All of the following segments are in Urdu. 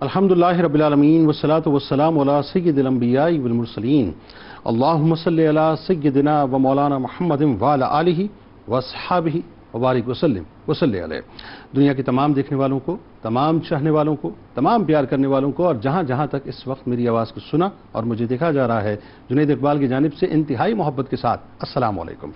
الحمدللہ رب العالمین والصلاة والسلام علی سید الانبیاء والمرسلین اللہم صلی علی سیدنا و مولانا محمد وعلی آلہ واصحابہ وبارک وسلم وصلی علیہ۔ دنیا کے تمام دیکھنے والوں کو، تمام چاہنے والوں کو، تمام پیار کرنے والوں کو اور جہاں جہاں تک اس وقت میری آواز کو سنا اور مجھے دیکھا جا رہا ہے، جنید اقبال کی جانب سے انتہائی محبت کے ساتھ السلام علیکم۔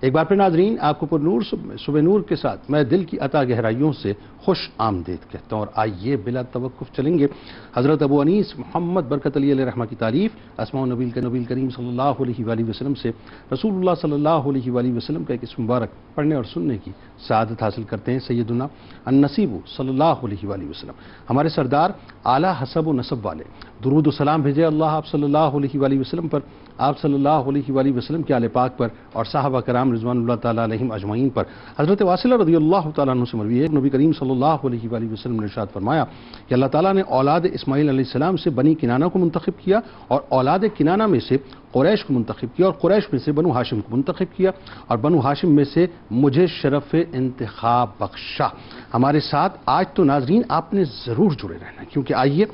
ایک بار پھر ناظرین، آپ کو پر نور صبح نور کے ساتھ میں دل کی عطا گہرائیوں سے خوش آمدید کہتا ہوں، اور آئیے بلا توقف چلیں گے حضرت ابو انیس محمد برکت علی علیہ رحمہ کی تعریف اسماء نبی کریم صلی اللہ علیہ وآلہ وسلم سے رسول اللہ صلی اللہ علیہ وآلہ وسلم کا ایک اسم مبارک پڑھنے اور سننے کی سعادت حاصل کرتے ہیں۔ سیدنا النصیب صلی اللہ علیہ وآلہ وسلم، ہمارے سردار اعلیٰ حسب و نسب والے، درود و سلام بھیجے اللہ آپ صلی اللہ علیہ وآلہ وسلم پر، آپ صلی اللہ علیہ وآلہ وسلم کے آل پاک پر اور صحابہ کرام رضوان اللہ تعالیٰ علیہم اجمعین پر۔ حضرت واصلہ رضی اللہ تعالیٰ عنہ سے مروی ہے، نبی کریم صلی اللہ علیہ وآلہ وسلم نے ارشاد فرمایا کہ اللہ تعالیٰ نے اولاد اسماعیل علیہ السلام سے بنی کنانہ کو منتخب کیا اور اولاد کنانہ میں سے قریش کو منتخب کیا اور قریش میں سے بنو ہاشم کو منتخب کیا اور بنو ہاشم میں سے مجھے شرف انتخاب بخشا۔ ہمارے ساتھ آج تو ناظرین آپ نے ضرور جڑے رہنا، کیونکہ آئیے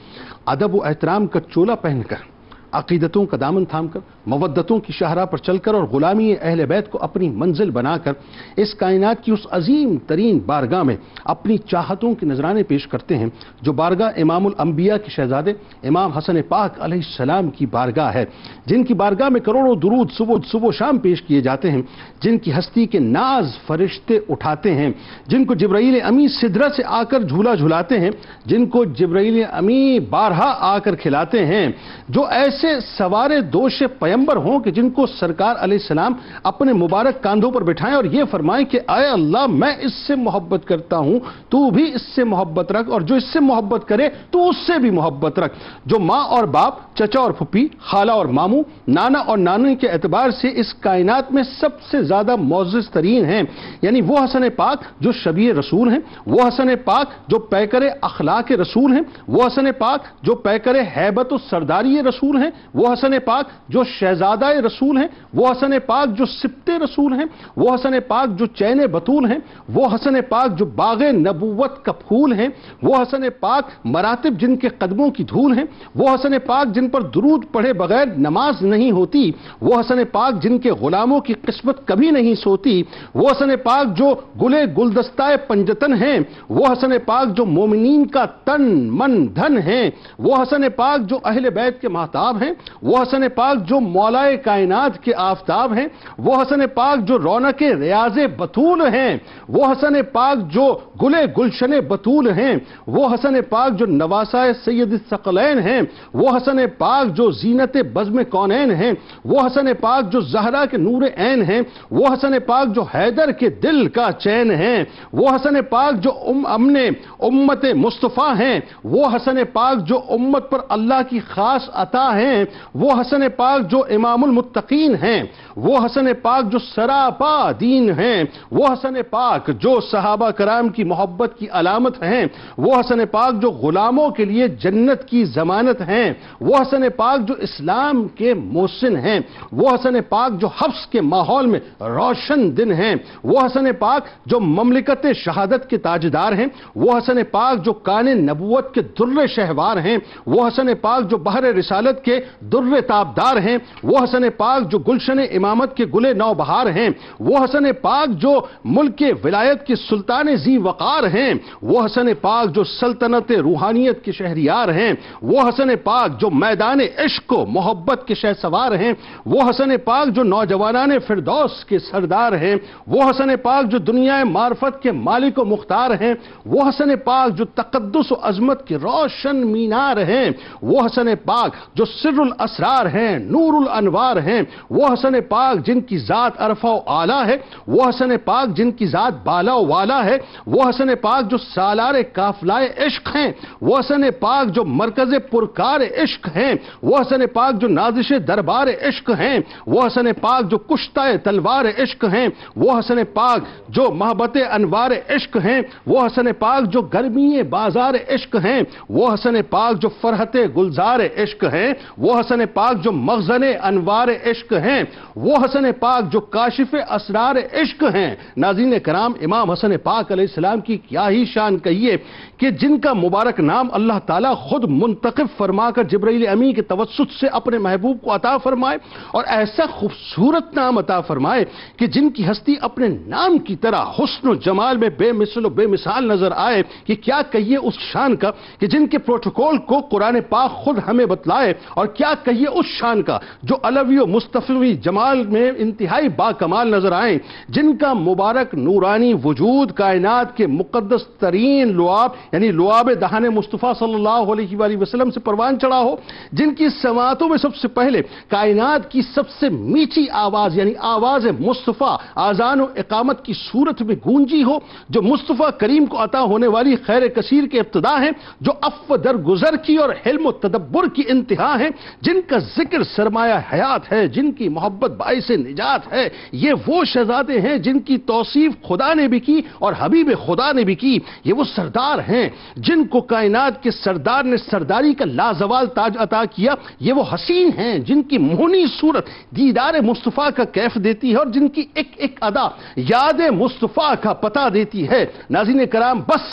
ادب و احترام کا چولا پہن کر، عقیدتوں کا دامن تھام کر، مودتوں کی شاہراہ پر چل کر اور غلامی اہل بیت کو اپنی منزل بنا کر اس کائنات کی اس عظیم ترین بارگاہ میں اپنی چاہتوں کے نذرانے پیش کرتے ہیں، جو بارگاہ امام الانبیاء کے شہزادے امام حسن پاک علیہ السلام کی بارگاہ ہے، جن کی بارگاہ میں کروڑوں درود صبح و شام پیش کیے جاتے ہیں، جن کی ہستی کے ناز فرشتے اٹھاتے ہیں، جن کو جبرائیل امی سدرہ سے آ کر جھولا جھلاتے ہیں، جن کو جبرائیل امی بارہا آ کر کھلاتے ہیں، جو ایسے سوارے دوش پیمبر ہوں کہ جن کو سرکار علیہ السلام اپنے مبارک کاندھوں پر بٹھائیں اور یہ فرمائیں کہ اے اللہ میں اس سے محبت کرتا ہوں، تو بھی اس سے محبت رکھ، اور جو اس سے محبت کرے تو اس سے بھی محبت رکھ، جو ماں اور باپ، چچا اور پھپھی، خالہ اور ماموں، نانا اور نانی کے اعتبار سے اس کائنات میں سب سے زیادہ معزز ترین ہیں، یعنی وہ حسن پاک جو شبیہ رسول ہیں، وہ حسن پاک جو پیکر اخلاق رسول ہیں، وہ حسن پاک جو پیکر ہیبت و سرداری رسول ہیں، وہ حسن پاک جو شہزادہ رسول ہیں، وہ حسن پاک جو سبط رسول ہیں، وہ حسن پاک جو چین بطول ہیں، وہ حسن پاک جو باغ نبوت کا پھول ہیں، وہ حسن پاک مراتب جن کے قدموں کی دھول ہیں، وہ حسن پاک جن پر درود پڑھے بغیر نماز نہیں ہوتی، وہ حسن پاک جن کے غلاموں کی قسمت کبھی نہیں سوتی، وہ حسن پاک جو گلے گلدستہ پنجتن ہیں، وہ حسن پاک جو مومنین کا تن من دھن ہیں، وہ حسن پاک جو اہل بیت کے مہتاب ہیں، وہ حسن پاک جو مولائے کائنات کے آفتاب ہیں، وہ حسن پاک جو رونق ریاض بطول ہیں، وہ حسن پاک جو گلے گلشن بطول ہیں، وہ حسن پاک جو نواسہ سید الثقلین ہیں، وہ حسن پاک جو زینت بزم کونین ہیں، وہ حسن پاک جو زہرا کے نور عین ہیں، وہ حسن پاک جو حیدر کے دل کا چین ہیں، وہ حسن پاک جو امن امت مصطفیٰ ہیں، وہ حسن پاک جو امت پر اللہ کی خاص عطا ہیں، وہ حسن پاک جو امام المتقین ہیں، وہ حسن پاک جو سراپا دین ہیں، وہ حسن پاک جو صحابہ کرام کی محبت کی علامت ہیں، وہ حسن پاک جو غلاموں کے لیے جنت کی ضمانت ہیں، وہ حسن پاک جو اسلام کے محسن ہیں، وہ حسن پاک جو حفظ کے ماحول میں روشن دن ہیں، وہ حسن پاک جو مملکت شہادت کے تاجدار ہیں، وہ حسن پاک جو کان نبوت کے در شہوار ہیں، وہ حسن پاک جو بحر رسالت کے در تابدار ہیں، وہ حسن پاک جو گلشن امامت کے گلے نو بہار ہیں، وہ حسن پاک جو ملک ولایت کے سلطان ذی وقار ہیں، وہ حسن پاک جو سلطنت روحانیت کے شہریار ہیں، وہ حسن پاک جو میدان عشق و محبت کے شہسوار ہیں، وہ حسن پاک جو نوجوانان فردوس کے سردار ہیں، وہ حسن پاک جو دنیا معرفت کے مالک و مختار ہیں، وہ حسن پاک جو تقدس و عظمت کے روشن مینار ہیں، وہ حسن پاک جو سر الاسرار ہیں، نور الانوار ہیں، وہ حسن پاک جن کی ذات عرفہ و اعلیٰ ہے، وہ حسن پاک جن کی ذات بالا و والا ہے، وہ حسن پاک جو سالار قافلہ عشق ہیں، وہ حسن پاک جو مرکز پرکار عشق ہیں، وہ حسن پاک جو نازش دربار عشق ہیں، وہ حسن پاک جو کشتہ تلوار عشق ہیں، وہ حسن پاک جو محبت انوار عشق ہیں، وہ حسن پاک جو گرمی بازار عشق ہیں، وہ حسن پاک جو فرحت گلزار عشق ہیں، وہ حسن پاک جو مخزن انوار عشق ہیں، وہ حسن پاک جو کاشف اسرار عشق ہیں۔ ناظرین کرام، امام حسن پاک علیہ السلام السلام کی کیا ہی شان کہیے کہ جن کا مبارک نام اللہ تعالیٰ خود منتخب فرما کر جبرائیل امی کے توسط سے اپنے محبوب کو عطا فرمائے اور ایسا خوبصورت نام عطا فرمائے کہ جن کی ہستی اپنے نام کی طرح حسن و جمال میں بے مثل و بے مثال نظر آئے کہ کیا کہیے اس شان کا کہ جن کے پروٹوکول کو قرآن پاک خود ہمیں بتلائے اور کیا کہیے اس شان کا جو علوی و مصطفی جمال میں انتہائی با کمال نظر آئیں، جن کا مبارک نورانی وجود کائنات کے مقدس ترین لعاب یعنی لعاب دہان مصطفیٰ صلی اللہ علیہ وآلہ وسلم سے پروان چڑھا ہو، جن کی سماعتوں میں سب سے پہلے کائنات کی سب سے میٹھی آواز یعنی آواز مصطفیٰ آذان و اقامت کی صورت میں گونجی ہو، جو مصطفیٰ کریم کو عطا ہونے والی خیر کثیر کے ابتدا ہیں، جو عفو درگزر کی اور حلم و تدبر کی انتہا ہیں، جن کا ذکر سرمایہ حیات ہے، جن کی محبت باعث نجات ہے، یہ وہ شہزادے ہیں جن کی توصیف خدا نے بھی کی اور حبیب خدا نے بھی کی، یہ وہ سردار ہیں جن کو کائنات کے سردار نے سرداری کا لازوال تاج عطا کیا، یہ وہ حسین ہیں جن کی مہنی صورت دیدار مصطفیٰ کا کیف دیتی ہے اور جن کی ایک ایک ادا یاد مصطفیٰ کا پتہ دیتی ہے۔ ناظرین کرام، بس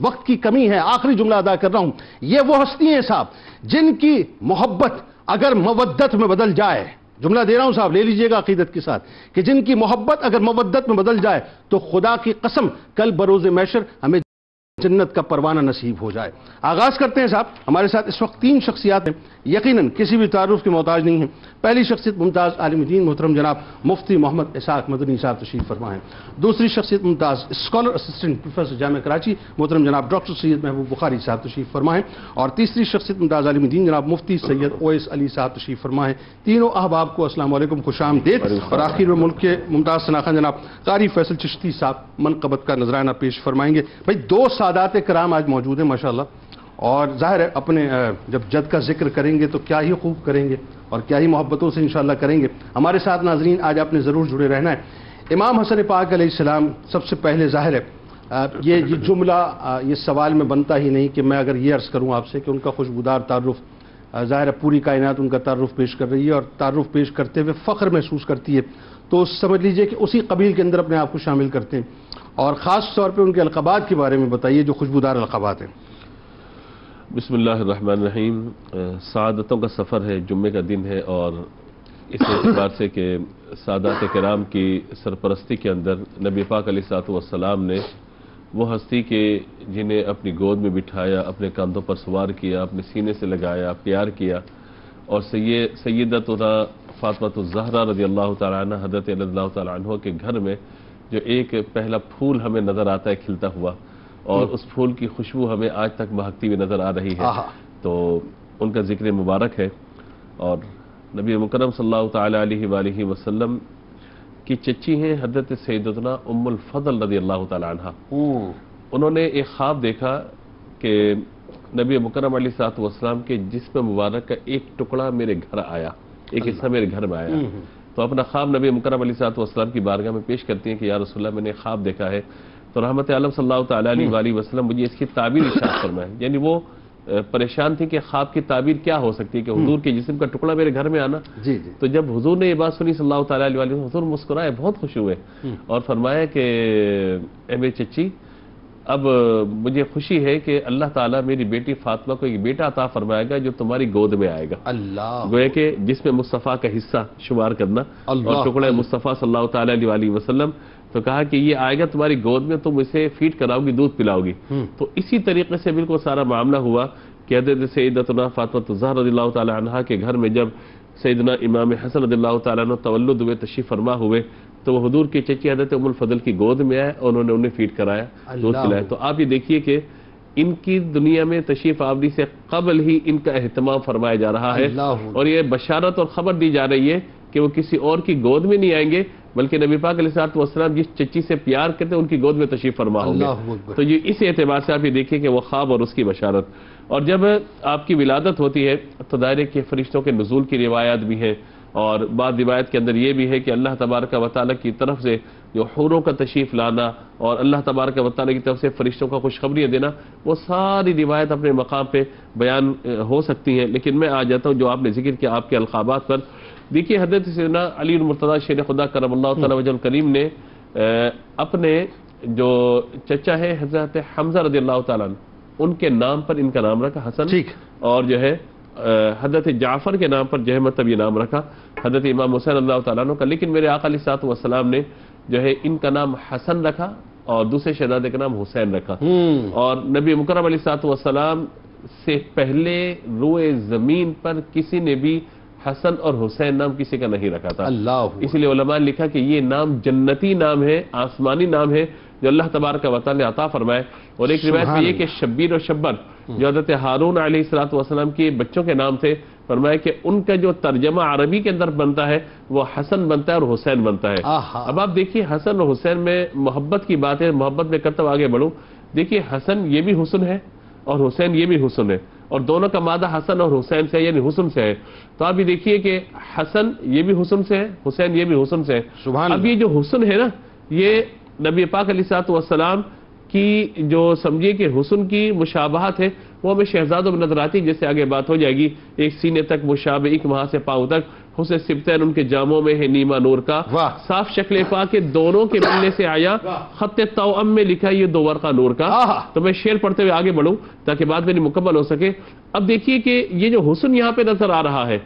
وقت کی کمی ہے، آخری جملہ ادا کر رہا ہوں، یہ وہ ہستی ہیں صاحب جن کی محبت اگر مودت میں بدل جائے، جملہ دے رہا ہوں صاحب، لے لیجئے گا عقیدت کے ساتھ، کہ جن کی محبت اگر مودت میں بدل جائے تو خدا کی قسم کل بروز محشر ہمیں جنت کا پروانہ نصیب ہو جائے۔ آغاز کرتے ہیں صاحب، ہمارے ساتھ اس وقت 3 شخصیات ہیں، یقیناً کسی بھی تعارف کے محتاج نہیں ہیں۔ پہلی شخصیت ممتاز عالم دین محترم جناب مفتی محمد اسحاق مدنی صاحب تشریف فرما ہیں۔ دوسری شخصیت ممتاز اسکالر اسسٹنٹ پروفیسر جامعہ کراچی محترم جناب ڈاکٹر سید محبوب بخاری صاحب تشریف فرما ہیں، اور تیسری شخصیت ممتاز عالم دین جناب مفتی سید اویس علی صاحب تشریف فرما ہیں۔ تینوں احباب کو السلام علیکم، خوش آمدید۔ اور آخر میں ملک کے ممتاز شناخواں جناب قاری فیصل چشتی صاحب منقبت کا نذرانہ پیش فرمائیں گے۔ بھائی 2 سادات کرام آج موجود ہیں ماشاءاللہ، اور ظاہر ہے اپنے جب جد کا ذکر کریں گے تو کیا ہی خوب کریں گے اور کیا ہی محبتوں سے انشاءاللہ کریں گے۔ ہمارے ساتھ ناظرین آج آپ نے ضرور جڑے رہنا ہے۔ امام حسن پاک علیہ السلام، سب سے پہلے ظاہر ہے یہ جملہ یہ سوال میں بنتا ہی نہیں کہ میں اگر یہ عرض کروں آپ سے کہ ان کا خوشبودار تعارف، ظاہر ہے پوری کائنات ان کا تعارف پیش کر رہی ہے اور تعارف پیش کرتے ہوئے فخر محسوس کرتی ہے، تو سمجھ لیجئے کہ اسی قبیل کے اندر اپنے آپ کو شامل کرتے ہیں، اور خاص طور پہ ان کے القابات کے بارے میں بتائیے جو خوشبودار القابات ہیں۔ بسم اللہ الرحمن الرحیم۔ سعادتوں کا سفر ہے، جمعے کا دن ہے، اور اس اعتبار سے کہ سادات کرام کی سرپرستی کے اندر نبی پاک علیہ الصلوۃ والسلام نے وہ ہستی کے جنہیں اپنی گود میں بٹھایا، اپنے کاندھوں پر سوار کیا، اپنے سینے سے لگایا، پیار کیا، اور سیدتنا فاطمہ الزہرا رضی اللہ تعالیٰ عنہ حضرت علی اللہ تعالیٰ عنہ کے گھر میں جو ایک پہلا پھول ہمیں نظر آتا ہے کھلتا ہوا، اور اس پھول کی خوشبو ہمیں آج تک مہکتی ہوئی نظر آ رہی ہے، تو ان کا ذکر مبارک ہے۔ اور نبی مکرم صلی اللہ تعالیٰ علیہ وآلہ وسلم کی چچی ہیں حضرت سیدتنا ام الفضل رضی اللہ تعالیٰ عنہ۔ انہوں نے ایک خواب دیکھا کہ نبی مکرم علیہ الصلوۃ والسلام کے جسم مبارک کا ایک ٹکڑا میرے گھر آیا، ایک حصہ میرے گھر میں آیا، تو اپنا خواب نبی مکرم علیہ الصلوۃ والسلام کی بارگاہ میں پیش کرتی ہیں کہ یا رسول اللہ میں نے خواب دیکھا ہے، تو رحمت عالم صلی اللہ تعالیٰ علیہ وآلہ وسلم مجھے اس کی تعبیر ارشاد فرمائے۔ یعنی وہ پریشان تھی کہ خواب کی تعبیر کیا ہو سکتی ہے کہ حضور کے جسم کا ٹکڑا میرے گھر میں آنا۔ تو جب حضور نے یہ بات سنی صلی اللہ تعالیٰ علیہ وسلم، حضور مسکرائے، بہت خوش ہوئے اور فرمایا کہ اے میری چچی، اب مجھے خوشی ہے کہ اللہ تعالیٰ میری بیٹی فاطمہ کو ایک بیٹا عطا فرمائے گا جو تمہاری گود میں آئے گا۔ گویا کہ جسم مصطفیٰ کا حصہ شمار کرنا اور ٹکڑے مصطفیٰ صلی اللہ تعالیٰ علیہ وآلہ وسلم، تو کہا کہ یہ آئے گا تمہاری گود میں، تم اسے فیڈ کراؤ گی، دودھ پلاؤ گی۔ تو اسی طریقے سے بالکل سارا معاملہ ہوا کہ حضرت سیدتنا فاطمہ الزہرا رضی اللہ تعالیٰ عنہ کے گھر میں جب سیدنا امام حسن رضی اللہ تعالیٰ عنہ تولد ہوئے، تشریف فرما ہوئے، تو وہ حضور کی چچی حضرت ام الفضل کی گود میں آئے اور انہوں نے انہیں فیڈ کرایا، دودھ پلایا۔ تو آپ یہ دیکھیے کہ ان کی دنیا میں تشریف آوری سے قبل ہی ان کا اہتمام فرمایا جا رہا ہے، اور یہ بشارت اور خبر دی جا رہی ہے کہ وہ کسی اور کی گود میں نہیں آئیں گے، بلکہ نبی پاک علیہ الصلوۃ والسلام جس چچی سے پیار کرتے ہیں ان کی گود میں تشریف فرما ہوں گے۔ تو یہ اس اعتبار سے آپ یہ دیکھیں کہ وہ خواب اور اس کی بشارت۔ اور جب آپ کی ولادت ہوتی ہے تو دائرے کے فرشتوں کے نزول کی روایات بھی ہیں، اور بعض روایت کے اندر یہ بھی ہے کہ اللہ تبارک و تعالیٰ کی طرف سے جو حوروں کا تشریف لانا اور اللہ تبارک و تعالیٰ کی طرف سے فرشتوں کا خوشخبریاں دینا، وہ ساری روایت اپنے مقام پہ بیان ہو سکتی ہیں، لیکن میں آ جاتا ہوں جو آپ نے ذکر کیا آپ کے القابات پر۔ دیکھیے حضرت سیدنا علی المرتضیٰ شیر خدا کرم اللہ تعالیٰ وجہ الکریم نے اپنے جو چچا ہے حضرت حمزہ رضی اللہ تعالیٰ عنہ، ان کے نام پر ان کا نام رکھا حسن، ٹھیک، اور جو ہے حضرت جعفر کے نام پر جو ہے مطلب یہ نام رکھا حضرت امام حسین اللہ تعالیٰ عنہ کا، لیکن میرے آقا علیہ الصلوۃ والسلام نے جو ہے ان کا نام حسن رکھا اور دوسرے شہزادے کا نام حسین رکھا، اور نبی مکرم علیہ الصلوۃ والسلام سے پہلے روئے زمین پر کسی نے بھی حسن اور حسین نام کسی کا نہیں رکھا تھا، اللہ، اس لیے علماء نے لکھا کہ یہ نام جنتی نام ہے، آسمانی نام ہے جو اللہ تبارک و تعالی نے عطا فرمائے۔ اور ایک روایت میں یہ کہ شبیر اور شبر جو حضرت ہارون علیہ الصلوۃ والسلام کے بچوں کے نام تھے، فرمایا کہ ان کا جو ترجمہ عربی کے اندر بنتا ہے وہ حسن بنتا ہے اور حسین بنتا ہے۔ اب آپ دیکھیے حسن اور حسین میں محبت کی بات ہے، محبت میں کرتا ہوں آگے بڑھوں، دیکھیے حسن یہ بھی حسن ہے اور حسین یہ بھی حسن ہے، اور دونوں کا مادہ حسن اور حسین سے یعنی حسن سے ہے، تو آپ یہ دیکھیے کہ حسن یہ بھی حسن سے ہے، حسین یہ بھی حسن سے ہے۔ اب یہ جو حسن ہے نا، یہ نبی پاک علیہ الصلوۃ والسلام کی جو سمجھیے کہ حسن کی مشابہت ہے وہ ہمیں شہزادوں میں نظر آتی ہے، جیسے آگے بات ہو جائے گی، ایک سینے تک مشابہ، ایک وہاں سے پاؤں تک، حسن سبتین ان کے جاموں میں ہے نیما نور کا، صاف شکل پاک کے دونوں کے ملنے سے آیا، خط توأم میں لکھا یہ دو ورقہ نور کا۔ تو میں شعر پڑھتے ہوئے آگے بڑھوں تاکہ بات میری مکمل ہو سکے۔ اب دیکھیے کہ یہ جو حسن یہاں پہ نظر آ رہا ہے،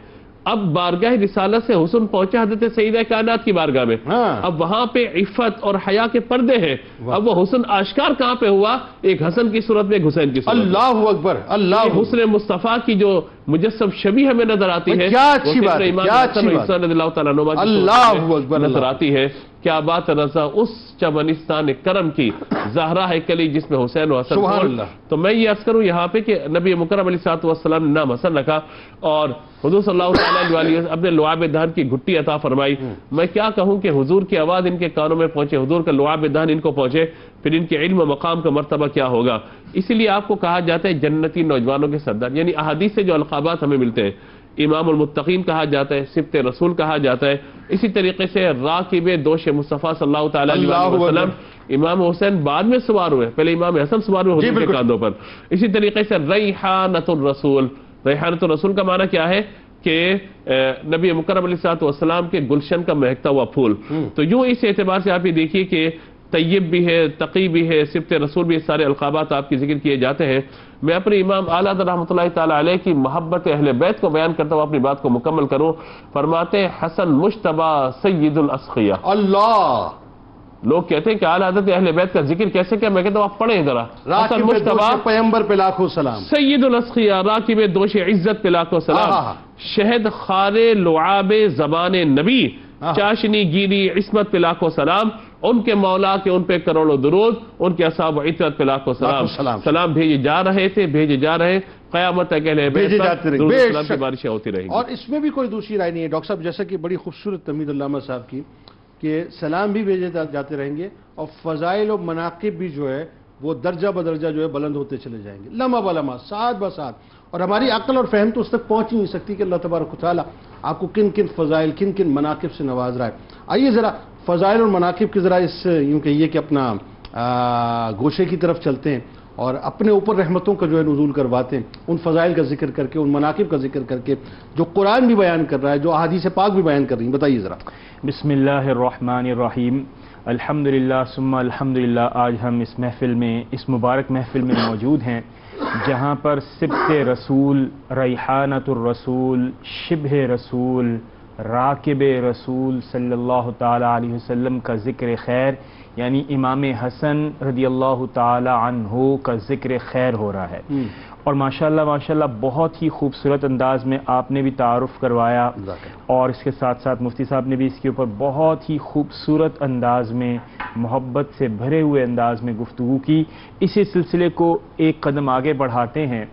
اب بارگاہ رسالت سے حسن پہنچا حضرت سیدہ کائنات کی بارگاہ میں، اب وہاں پہ عفت اور حیا کے پردے ہیں، اب وہ حسن آشکار کہاں پہ ہوا؟ ایک حسن کی صورت میں، ایک حسین کی صورت میں۔ اللہ اکبر، اللہ حسن مصطفیٰ کی جو مجسم شبیہ ہمیں نظر آتی ہے، کیا اچھی بات ہے، کیا اچھی بات ہے، رضی اللہ تعالیٰ عنہ اللہ اکبر نظر آتی ہے۔ کیا بات رضا اس چمنستان کرم کی، زہرا ہے کلی جس میں حسین و حسن سبحان اللہ۔ تو میں یہ عرض کروں یہاں پہ کہ نبی مکرم علیہ الصلوۃ والسلام نے نام حسن رکھا، اور حضور صلی اللہ علیہ وسلم اپنے لعاب دہن کی گھٹی عطا فرمائی۔ میں کیا کہوں کہ حضور کی آواز ان کے کانوں میں پہنچے، حضور کا لعاب دہن ان کو پہنچے، پھر ان کے علم و مقام کا مرتبہ کیا ہوگا۔ اسی لیے آپ کو کہا جاتا ہے جنتی نوجوانوں کے سردار، یعنی احادیث سے جو القابات ہمیں ملتے ہیں، امام المتقین کہا جاتا ہے، سبط رسول کہا جاتا ہے، اسی طریقے سے راکب دوش مصطفیٰ صلی اللہ تعالیٰ علیہ وسلم۔ امام حسین بعد میں سوار ہوئے، پہلے امام حسن سوار ہوئے حضور کے کاندھوں پر۔ اسی طریقے سے ریحانۃ الرسول، ریحانۃ الرسول کا معنی کیا ہے کہ نبی مکرم علیہ الصلوۃ والسلام کے گلشن کا مہکتا ہوا پھول۔ تو یوں اس اعتبار سے آپ یہ دیکھیے کہ طیب بھی ہے، تقی بھی ہے، سبط رسول بھی، سارے القابات آپ کی ذکر کیے جاتے ہیں۔ میں اپنے امام اعلیٰ رحمۃ اللہ تعالیٰ علیہ کی محبت اہل بیت کو بیان کرتا ہوں، اپنی بات کو مکمل کروں۔ فرماتے ہیں حسن مجتبیٰ سید الاسقیاء۔ اللہ، لوگ کہتے ہیں کہ اعلیٰ حضرت اہل بیت کا ذکر کیسے کیا؟ میں کہتا ہوں آپ پڑھیں ذرا، حسن مجتبیٰ پیغمبر پہ لاکھوں سلام، سید الاسقیاء راکب دوش عزت پہ لاکھوں سلام، شہد خار لعاب زبان نبی، چاشنی گیری عصمت پہ لاکھوں سلام، ان کے مولا کے ان پہ کروڑوں درود، ان کے اصحاب و عطرت پہ لاکھوں سلام۔ سلام بھیجے جا رہے تھے، بھیجے جا رہے، قیامت تک اہل بیت پر درود و سلام کی بارشیں ہوتی رہیں گی۔ اور اس میں بھی کوئی دوسری رائے نہیں ہے ڈاکٹر صاحب، جیسا کہ بڑی خوبصورت تمہید علامہ صاحب کی کہ سلام بھی بھیجے جاتے رہیں گے، اور فضائل و مناقب بھی جو ہے وہ درجہ بدرجہ جو ہے بلند ہوتے چلے جائیں گے، لمحہ بلمحہ، ساتھ بساتھ، اور ہماری عقل اور فہم تو اس تک پہنچ ہی نہیں سکتی کہ اللہ تبارک و تعالیٰ آپ کو کن کن فضائل، کن کن مناقب سے نواز رہا ہے۔ آئیے ذرا فضائل اور مناقب کی ذرا اس یوں کہیے کہ اپنا گوشے کی طرف چلتے ہیں، اور اپنے اوپر رحمتوں کا جو ہے نزول کرواتے ہیں، ان فضائل کا ذکر کر کے، ان مناقب کا ذکر کر کے، جو قرآن بھی بیان کر رہا ہے، جو احادیث پاک بھی بیان کر رہی ہیں، بتائیے ذرا۔ بسم اللہ الرحمن الرحیم، الحمدللہ ثم الحمدللہ۔ آج ہم اس محفل میں، اس مبارک محفل میں موجود ہیں جہاں پر سبط رسول، ریحانۃ الرسول، شبہ رسول، راکب رسول صلی اللہ تعالی علیہ وسلم کا ذکر خیر، یعنی امام حسن رضی اللہ تعالی عنہ کا ذکر خیر ہو رہا ہے۔ اور ماشاءاللہ بہت ہی خوبصورت انداز میں آپ نے بھی تعارف کروایا، اور اس کے ساتھ ساتھ مفتی صاحب نے بھی اس کے اوپر بہت ہی خوبصورت انداز میں، محبت سے بھرے ہوئے انداز میں گفتگو کی۔ اسی سلسلے کو ایک قدم آگے بڑھاتے ہیں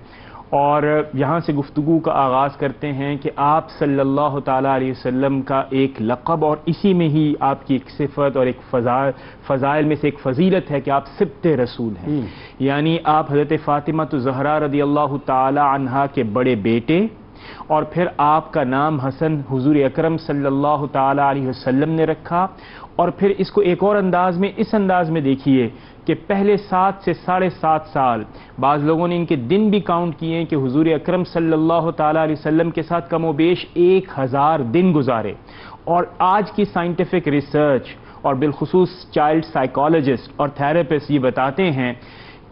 اور یہاں سے گفتگو کا آغاز کرتے ہیں کہ آپ صلی اللہ تعالیٰ علیہ وسلم کا ایک لقب، اور اسی میں ہی آپ کی ایک صفت اور ایک فضائل میں سے ایک فضیلت ہے کہ آپ سبط رسول ہیں، یعنی آپ حضرت فاطمہ الزہرا رضی اللہ تعالیٰ عنہا کے بڑے بیٹے، اور پھر آپ کا نام حسن حضور اکرم صلی اللہ تعالیٰ علیہ وسلم نے رکھا۔ اور پھر اس کو ایک اور انداز میں، اس انداز میں دیکھیے کہ پہلے 7 سے 7.5 سال، بعض لوگوں نے ان کے دن بھی کاؤنٹ کیے ہیں کہ حضور اکرم صلی اللہ تعالیٰ علیہ وسلم کے ساتھ کم و بیش 1000 دن گزارے، اور آج کی سائنٹیفک ریسرچ اور بالخصوص چائلڈ سائیکالوجسٹ اور تھراپسٹ یہ بتاتے ہیں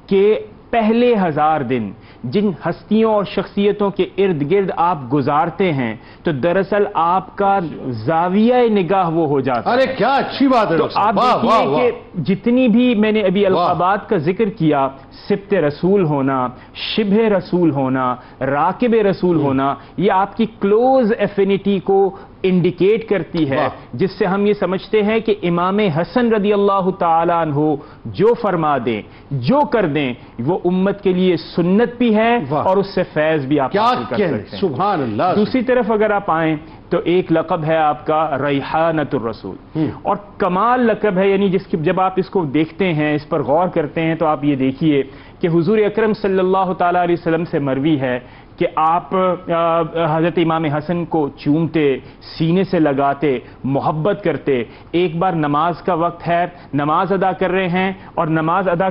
کہ پہلے 1000 دن جن ہستیوں اور شخصیتوں کے ارد گرد آپ گزارتے ہیں تو دراصل آپ کا زاویہ نگاہ وہ ہو جاتا ہے. ارے کیا اچھی بات ہے. تو آپ دیکھیے کہ جتنی بھی میں نے ابھی القابات کا ذکر کیا، سبت رسول ہونا، شبہ رسول ہونا، راکب رسول ہونا، یہ آپ کی کلوز ایفینٹی کو انڈیکیٹ کرتی ہے، جس سے ہم یہ سمجھتے ہیں کہ امام حسن رضی اللہ تعالیٰ عنہ جو فرما دیں، جو کر دیں، وہ امت کے لیے سنت بھی ہے اور اس سے فیض بھی آپ حاصل کر سکتے ہیں. سبحان اللہ. دوسری طرف اگر آپ آئیں تو ایک لقب ہے آپ کا ریحانۃ الرسول، اور کمال لقب ہے، یعنی جس کی جب آپ اس کو دیکھتے ہیں، اس پر غور کرتے ہیں، تو آپ یہ دیکھیے کہ حضور اکرم صلی اللہ تعالیٰ علیہ وسلم سے مروی ہے کہ آپ حضرت امام حسن کو چومتے، سینے سے لگاتے، محبت کرتے. ایک بار نماز کا وقت ہے، نماز ادا کر رہے ہیں، اور نماز ادا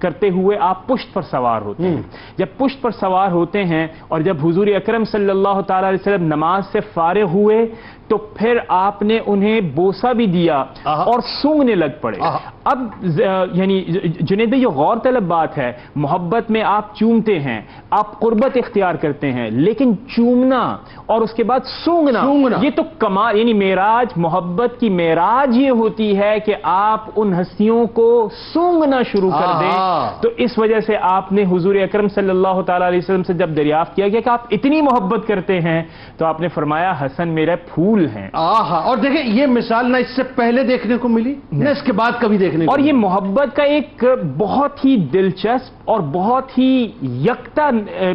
کرتے ہوئے آپ پشت پر سوار ہوتے ہیں. جب پشت پر سوار ہوتے ہیں اور جب حضور اکرم صلی اللہ تعالیٰ علیہ وسلم نماز سے فارغ ہوئے تو پھر آپ نے انہیں بوسہ بھی دیا اور سونگنے لگ پڑے. اب یعنی جنید بھائی، یہ غور طلب بات ہے، محبت میں آپ چومتے ہیں، آپ قربت اختیار کرتے ہیں، لیکن چومنا اور اس کے بعد سونگنا یہ تو کمال، یعنی معراج، محبت کی معراج یہ ہوتی ہے کہ آپ ان ہستیوں کو سونگنا شروع کر دیں. تو اس وجہ سے آپ نے حضور اکرم صلی اللہ تعالیٰ علیہ وسلم سے جب دریافت کیا گیا کہ آپ اتنی محبت کرتے ہیں، تو آپ نے فرمایا حسن میرے پھول ہیں. اور دیکھیں یہ مثال نہ اس سے پہلے دیکھنے کو ملی نہ اس کے بعد کبھی دیکھنے کو. اور یہ محبت کا ایک بہت ہی دلچسپ اور بہت ہی یکتا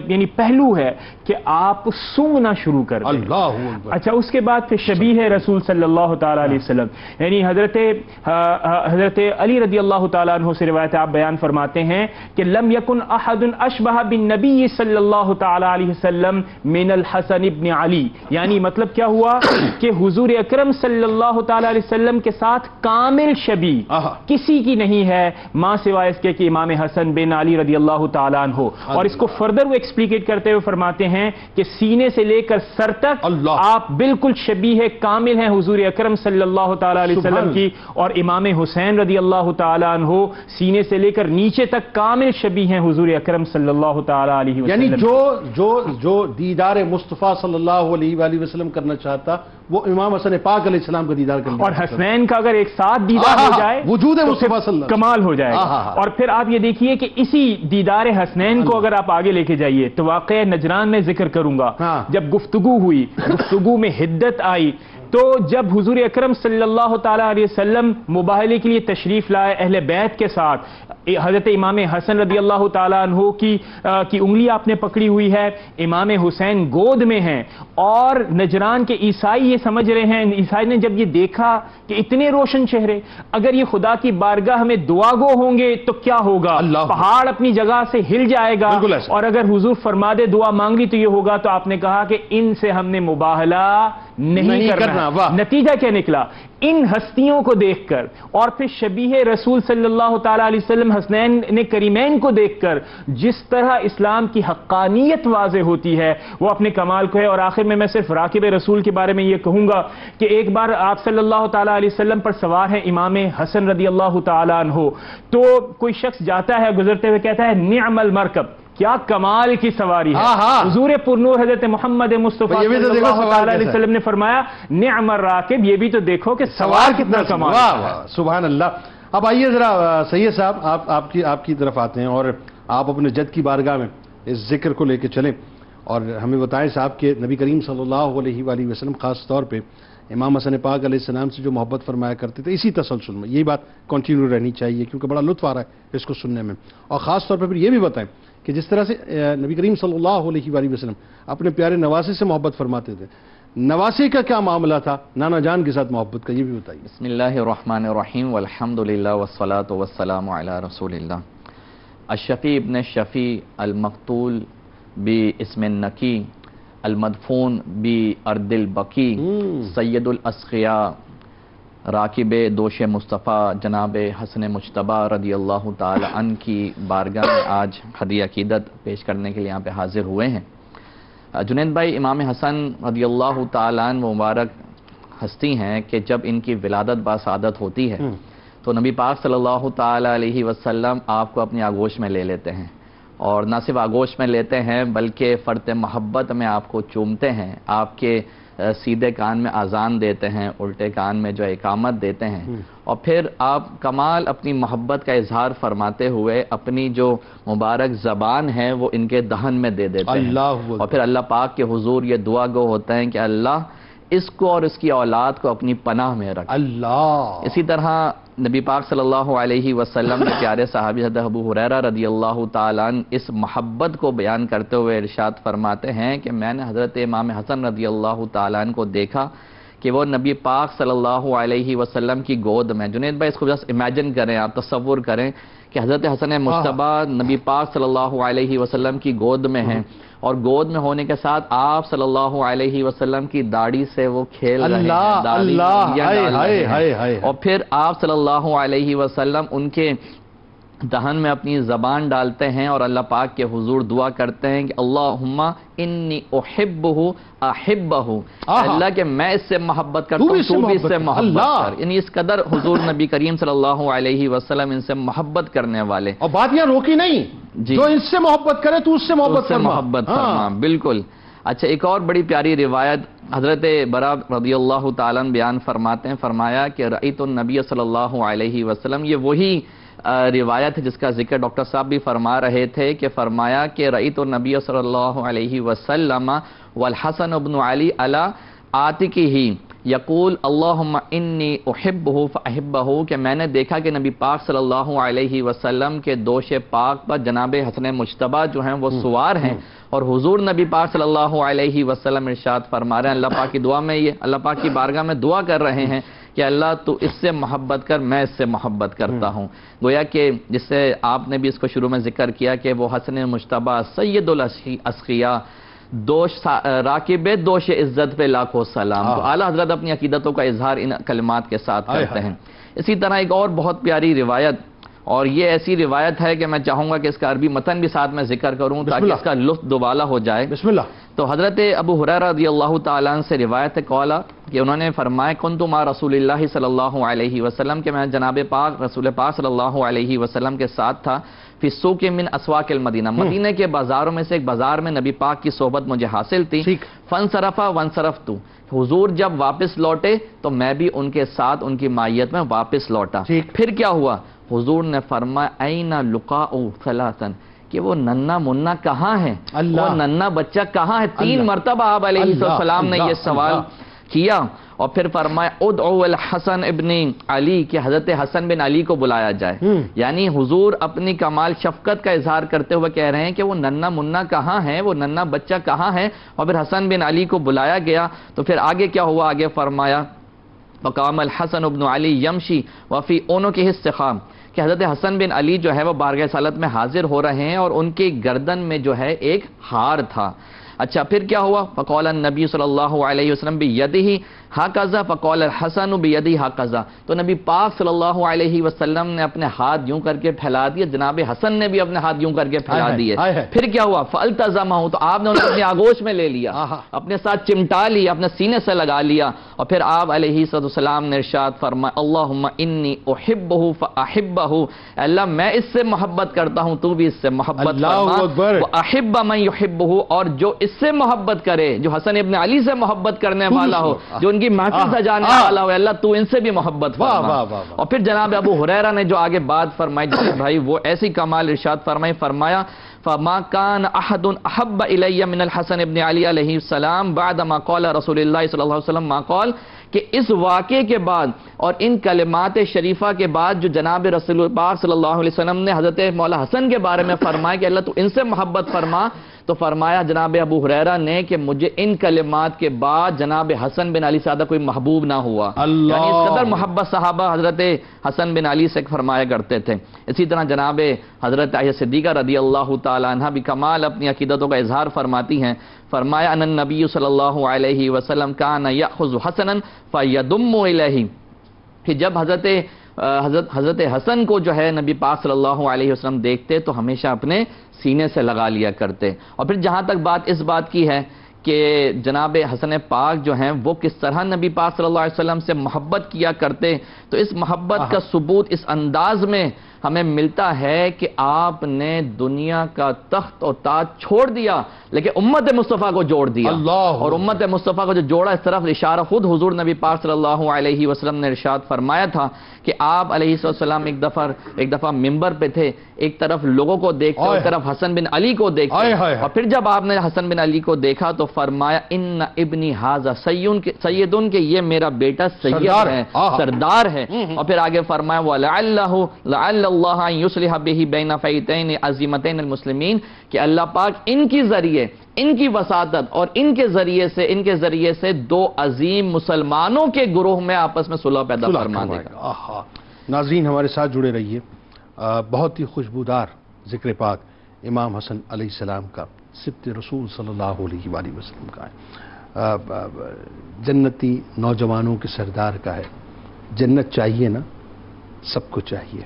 یعنی پہلو ہے کہ آپ سونگنا شروع کر دیں. اللہ اکبر. اچھا، اس کے بعد پھر شبیہ رسول صلی اللہ تعالیٰ علیہ وسلم، یعنی حضرت علی رضی اللہ تعالیٰ عنہ سے روایت آپ بیان فرماتے ہیں کہ لم یکن احد اشبہ بالنبی صلی اللہ تعالیٰ علیہ وسلم من الحسن ابن علی. یعنی مطلب کیا ہوا کہ حضور اکرم صلی اللہ تعالیٰ علیہ وسلم کے ساتھ کامل شبیہ کسی کی نہیں ہے ماں سوائے اس کے کہ امام حسن بن علی رضی اللہ تعالیٰ عنہ. اور اس کو فردر وہ ایکسپلیکیٹ کرتے ہوئے فرماتے ہیں کہ سینے سے لے کر سر تک آپ بالکل شبیہ کامل ہیں حضور اکرم صلی اللہ تعالیٰ علیہ وسلم کی. اور امام حسین رضی اللہ تعالیٰ عنہ سینے سے لے کر نیچے تک کامل شبیہ ہیں حضور اکرم صلی اللہ تعالیٰ علیہ وسلم. یعنی جو دیدار مصطفیٰ صلی اللہ علیہ وآلہ وسلم کرنا چاہتا وہ امام حسن پاک علیہ السلام کا دیدار کرنا. اور حسنین کا اگر ایک ساتھ دیدار ہو جائے وجود مصطفیٰ صلی اللہ کمال ہو جائے گا. اور پھر آپ یہ دیکھیے کہ اسی دیدار حسنین کو اگر آپ آگے لے کے جائیے تو واقعہ نجران میں ذکر کروں گا. جب گفتگو ہوئی، گفتگو میں حدت آئی، تو جب حضور اکرم صلی اللہ تعالیٰ علیہ وسلم مباہلے کے لیے تشریف لائے اہل بیت کے ساتھ، حضرت امام حسن رضی اللہ تعالیٰ عنہ کی انگلی آپ نے پکڑی ہوئی ہے، امام حسین گود میں ہیں، اور نجران کے عیسائی یہ سمجھ رہے ہیں، عیسائی نے جب یہ دیکھا کہ اتنے روشن چہرے، اگر یہ خدا کی بارگاہ میں دعا گو ہوں گے تو کیا ہوگا؟ پہاڑ اپنی جگہ سے ہل جائے گا. اور اگر حضور فرما دے دعا مانگ لی تو یہ ہوگا. تو آپ نے کہا کہ ان سے ہم نے مباہلہ نہیں کرنا. نتیجہ کیا نکلا؟ ان ہستیوں کو دیکھ کر اور پھر شبیہ رسول صلی اللہ تعالیٰ علیہ وسلم حسنین نے کریمین کو دیکھ کر جس طرح اسلام کی حقانیت واضح ہوتی ہے وہ اپنے کمال کو ہے. اور آخر میں صرف راکب رسول کے بارے میں یہ کہوں گا کہ ایک بار آپ صلی اللہ تعالیٰ علیہ وسلم پر سوار ہیں امام حسن رضی اللہ تعالیٰ عنہ، تو کوئی شخص جاتا ہے گزرتے ہوئے کہتا ہے نعم المرکب، کیا کمال کی سواری ہے. حضور پرنور حضرت محمد مصطفیٰ صلی اللہ علیہ وسلم نے فرمایا نعم الراکب، یہ بھی تو دیکھو کہ سوار کتنا کمال. سبحان اللہ. اب آئیے ذرا سید صاحب آپ کی طرف آتے ہیں اور آپ اپنے جد کی بارگاہ میں اس ذکر کو لے کے چلیں اور ہمیں بتائیں صاحب کہ نبی کریم صلی اللہ علیہ وآلہ وسلم خاص طور پہ امام حسن پاک علیہ السلام سے جو محبت فرمایا کرتے تھے، اسی تسلسل میں یہی بات کنٹینیو رہنی چاہیے کیونکہ بڑا لطف آ رہا ہے اس کو سننے میں. اور خاص طور پہ پھر یہ بھی بتائیں کہ جس طرح سے نبی کریم صلی اللہ علیہ وآلہ وسلم اپنے پیارے نواسے سے محبت فرماتے تھے، نواسے کا کیا معاملہ تھا نانا جان کے ساتھ محبت کا، یہ بھی بتائیے. بسم اللہ الرحمن الرحیم والحمدللہ والصلاة والسلام علی رسول اللہ. الشفیع ابن شفیع المقتول باسم النکی المدفون بارض البقیع سید الاسقیاء راکب دوش مصطفیٰ جناب حسن مجتبیٰ رضی اللہ تعالی عنہ کی بارگاہ میں آج ہدیہ عقیدت پیش کرنے کے لیے یہاں پہ حاضر ہوئے ہیں. جنید بھائی، امام حسن رضی اللہ تعالی عنہ مبارک ہستی ہیں کہ جب ان کی ولادت باسعادت ہوتی ہے تو نبی پاک صلی اللہ تعالی علیہ وسلم آپ کو اپنی آغوش میں لے لیتے ہیں، اور نہ صرف آغوش میں لیتے ہیں بلکہ فرط محبت میں آپ کو چومتے ہیں، آپ کے سیدھے کان میں اذان دیتے ہیں، الٹے کان میں جو اقامت دیتے ہیں، اور پھر آپ کمال اپنی محبت کا اظہار فرماتے ہوئے اپنی جو مبارک زبان ہے وہ ان کے دہن میں دے دیتے ہیں، اور پھر اللہ پاک کے حضور یہ دعا گو ہوتے ہیں کہ اللہ اس کو اور اس کی اولاد کو اپنی پناہ میں رکھ۔ اللہ اسی طرح نبی پاک صلی اللہ علیہ وسلم کے پیارے صحابی حضرت ابو ہریرہ رضی اللہ تعالیٰ عنہ اس محبت کو بیان کرتے ہوئے ارشاد فرماتے ہیں کہ میں نے حضرت امام حسن رضی اللہ تعالیٰ عنہ کو دیکھا کہ وہ نبی پاک صلی اللہ علیہ وسلم کی گود میں، جنید بھائی اس کو جس امیجن کریں، آپ تصور کریں کہ حضرت حسن مجتبیٰ نبی پاک صلی اللہ علیہ وسلم کی گود میں ہیں، اور گود میں ہونے کے ساتھ آپ صلی اللہ علیہ وسلم کی داڑھی سے وہ کھیل رہے ہیں، داڑھی ڈال رہے ہیں، اور پھر آپ صلی اللہ علیہ وسلم ان کے دہن میں اپنی زبان ڈالتے ہیں اور اللہ پاک کے حضور دعا کرتے ہیں کہ اللہم انی احبہ احبہ، اللہ کہ میں اس سے محبت کرتا ہوں تو بھی اس سے محبت کر، یعنی اس قدر حضور نبی کریم صلی اللہ علیہ وسلم ان سے محبت کرنے والے۔ اور بات یہ روکی نہیں، جو ان سے محبت کرے تو اس سے محبت فرما، محبت فرما، بالکل۔ اچھا، ایک اور بڑی پیاری روایت حضرت برا رضی اللہ تعالیٰ عنہ بیان فرماتے ہیں، فرمایا کہ رأیت النبی صلی اللہ علیہ وسلم، یہ وہی روایت ہے جس کا ذکر ڈاکٹر صاحب بھی فرما رہے تھے کہ فرمایا کہ رأیت النبی صلی اللہ علیہ وسلم والحسن ابن علی علی عاتقہ یقول اللہم انی احبہ فاحبہ، کہ میں نے دیکھا کہ نبی پاک صلی اللہ علیہ وسلم کے دوش پاک پر جناب حسن مجتبیٰ جو ہیں وہ سوار ہیں، اور حضور نبی پاک صلی اللہ علیہ وسلم ارشاد فرما رہے ہیں، اللہ پاک کی دعا میں یہ اللہ پاک کی بارگاہ میں دعا کر رہے ہیں کہ اللہ تو اس سے محبت کر، میں اس سے محبت کرتا ہوں۔ گویا کہ جس سے آپ نے بھی اس کو شروع میں ذکر کیا کہ وہ حسن مجتبیٰ سید الاسقیاء، راکب دوش عزت پہ لاکھوں سلام، تو اعلیٰ حضرت اپنی عقیدتوں کا اظہار ان کلمات کے ساتھ کرتے ہیں۔ اسی طرح ایک اور بہت پیاری روایت، اور یہ ایسی روایت ہے کہ میں چاہوں گا کہ اس کا عربی متن بھی ساتھ میں ذکر کروں تاکہ اس کا لطف دوبالا ہو جائے۔ بسم اللہ۔ تو حضرت ابو ہریرہ رضی اللہ تعالیٰ عنہ سے روایت ہے قولا کہ انہوں نے فرمایا کنت مع رسول اللہ صلی اللہ علیہ وسلم، کہ میں جناب پاک رسول پاک صلی اللہ علیہ وسلم کے ساتھ تھا، فی السوق من اسواق المدینہ، مدینہ کے بازاروں میں سے ایک بازار میں نبی پاک کی صحبت مجھے حاصل تھی، فانصرف وانصرفت، حضور جب واپس لوٹے تو میں بھی ان کے ساتھ ان کی مائیت میں واپس لوٹا۔ پھر کیا ہوا؟ حضور نے فرمایا این لقاء ثلاثا، کہ وہ ننھا منا کہاں ہے، وہ ننھا بچہ کہاں ہے؟ 3 مرتبہ آپ علیہ السلام نے یہ سوال کیا، اور پھر فرمایا ادعو الحسن ابن علی، کہ حضرت حسن بن علی کو بلایا جائے، یعنی حضور اپنی کمال شفقت کا اظہار کرتے ہوئے کہہ رہے ہیں کہ وہ ننھا منا کہاں ہے، وہ ننھا بچہ کہاں ہے، اور پھر حسن بن علی کو بلایا گیا۔ تو پھر آگے کیا ہوا؟ آگے فرمایا فقام الحسن ابن علی یمشی وفی عنقہ السخام، کہ حضرت حسن بن علی جو ہے وہ بارگاہ رسالت میں حاضر ہو رہے ہیں اور ان کی گردن میں جو ہے ایک ہار تھا۔ اچھا، پھر کیا ہوا؟ فقال النبی صلی اللہ علیہ وسلم بیدہ ہکذا فقال الحسن بیدہ ہکذا، تو نبی پاک صلی اللہ علیہ وسلم نے اپنے ہاتھ یوں کر کے پھیلا دیے، جناب حسن نے بھی اپنے ہاتھ یوں کر کے پھیلا دیے۔ پھر کیا ہوا؟ فالتزمہ، تو آپ نے انہیں اپنی آغوش میں لے لیا، اپنے ساتھ چمٹا لیا، اپنے سینے سے لگا لیا، اور پھر آپ علیہ السلام نے ارشاد فرمایا اللہم انی احبہ فاحبہ، اللہ میں اس سے محبت کرتا ہوں تو بھی اس سے محبت فرما، واحب من یحبہ، اور جو اس سے محبت کرے، جو حسن ابن علی سے محبت کرنے والا ہو، جو ان کی محفل سجانے والا ہو، اللہ تو ان سے بھی محبت فرما۔ اور پھر جناب ابو ہریرہ نے جو آگے بات فرمائی بھائی وہ ایسی کمال ارشاد فرمایا فما كان احد احب الی من الحسن ابن علی علیہ السلام بعد ما قال رسول اللہ صلی اللہ علیہ وسلم ما قال، کہ اس واقعے کے بعد اور ان کلمات شریفہ کے بعد جو جناب رسول پاک صلی اللہ علیہ وسلم نے حضرت مولا حسن کے بارے میں فرمایا کہ اللہ تو ان سے محبت فرما، تو فرمایا جناب ابو ہریرہ نے کہ مجھے ان کلمات کے بعد جناب حسن بن علی سے زیادہ کوئی محبوب نہ ہوا، یعنی اس قدر محبت صحابہ حضرت حسن بن علی سے فرمایا کرتے تھے۔ اسی طرح جناب حضرت عائشہ صدیقہ رضی اللہ تعالی عنہ بھی کمال اپنی عقیدتوں کا اظہار فرماتی ہیں، فرمایا ان النبی صلی اللہ علیہ وسلم کان یأخذ حسنا فیضم الیہ، کہ جب حضرت حسن کو جو ہے نبی پاک صلی اللہ علیہ وسلم دیکھتے تو ہمیشہ اپنے سینے سے لگا لیا کرتے۔ اور پھر جہاں تک بات اس بات کی ہے کہ جناب حسن پاک جو ہیں وہ کس طرح نبی پاک صلی اللہ علیہ وسلم سے محبت کیا کرتے، تو اس محبت کا ثبوت اس انداز میں ہمیں ملتا ہے کہ آپ نے دنیا کا تخت اور تاج چھوڑ دیا لیکن امت مصطفیٰ کو جوڑ دیا، اور امت مصطفیٰ کو جو جوڑا اس طرف اشارہ خود حضور نبی پاک صلی اللہ علیہ وسلم نے ارشاد فرمایا تھا کہ آپ علیہ السلام ایک دفعہ ممبر پہ تھے، ایک طرف لوگوں کو دیکھتے ایک طرف حسن بن علی کو دیکھتے، اور پھر جب آپ نے حسن بن علی کو دیکھا تو فرمایا ان ابنی ھذا سیدن کہ یہ میرا بیٹا سید ہے، سردار ہے، اور پھر آگے فرمایا وَلَعَلَّ اللہ ان یصلح بہ بین فئتین عظیمتین المسلمین کہ اللہ پاک ان کی ذریعے، ان کی وساطت اور ان کے ذریعے سے دو عظیم مسلمانوں کے گروہ میں آپس میں صلح پیدا فرما دے گا۔ ناظرین ہمارے ساتھ جڑے رہیے، بہت ہی خوشبودار ذکر پاک امام حسن علیہ السلام کا، سبط رسول صلی اللہ علیہ وآلہ وسلم کا ہے، جنتی نوجوانوں کے سردار کا ہے۔ جنت چاہیے نا، سب کو چاہیے۔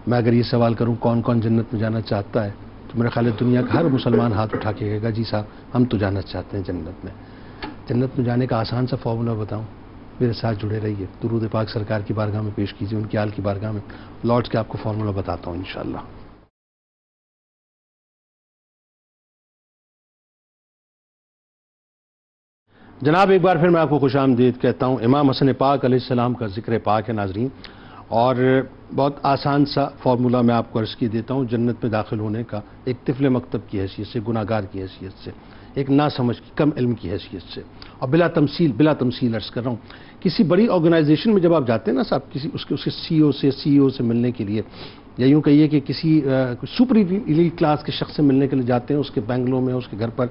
میں اگر یہ سوال کروں کون کون جنت میں جانا چاہتا ہے تو میرا خیال ہے دنیا کا ہر مسلمان ہاتھ اٹھا کے کہے گا جی صاحب ہم تو جانا چاہتے ہیں جنت میں۔ جنت میں جانے کا آسان سا فارمولا بتاؤں، میرے ساتھ جڑے رہیے، درود پاک سرکار کی بارگاہ میں پیش کیجیے، ان کی آل کی بارگاہ میں لوٹ کے آپ کو فارمولا بتاتا ہوں انشاءاللہ۔ جناب ایک بار پھر میں آپ کو خوش آمدید کہتا ہوں۔ امام حسن پاک علیہ السلام کا ذکر پاک ہے ناظرین، اور بہت آسان سا فارمولا میں آپ کو عرض کی دیتا ہوں جنت میں داخل ہونے کا، ایک طفل مکتب کی حیثیت سے، گناہگار کی حیثیت سے، ایک ناسمجھ کی کم علم کی حیثیت سے، اور بلا تمثیل عرض کر رہا ہوں، کسی بڑی آرگنائزیشن میں جب آپ جاتے ہیں نا صاحب، کسی اس کے سی او سے ملنے کے لیے، یا یوں کہیے کہ کسی سپر ایلیٹ کلاس کے شخص سے ملنے کے لیے جاتے ہیں، اس کے بنگلو میں، اس کے گھر پر،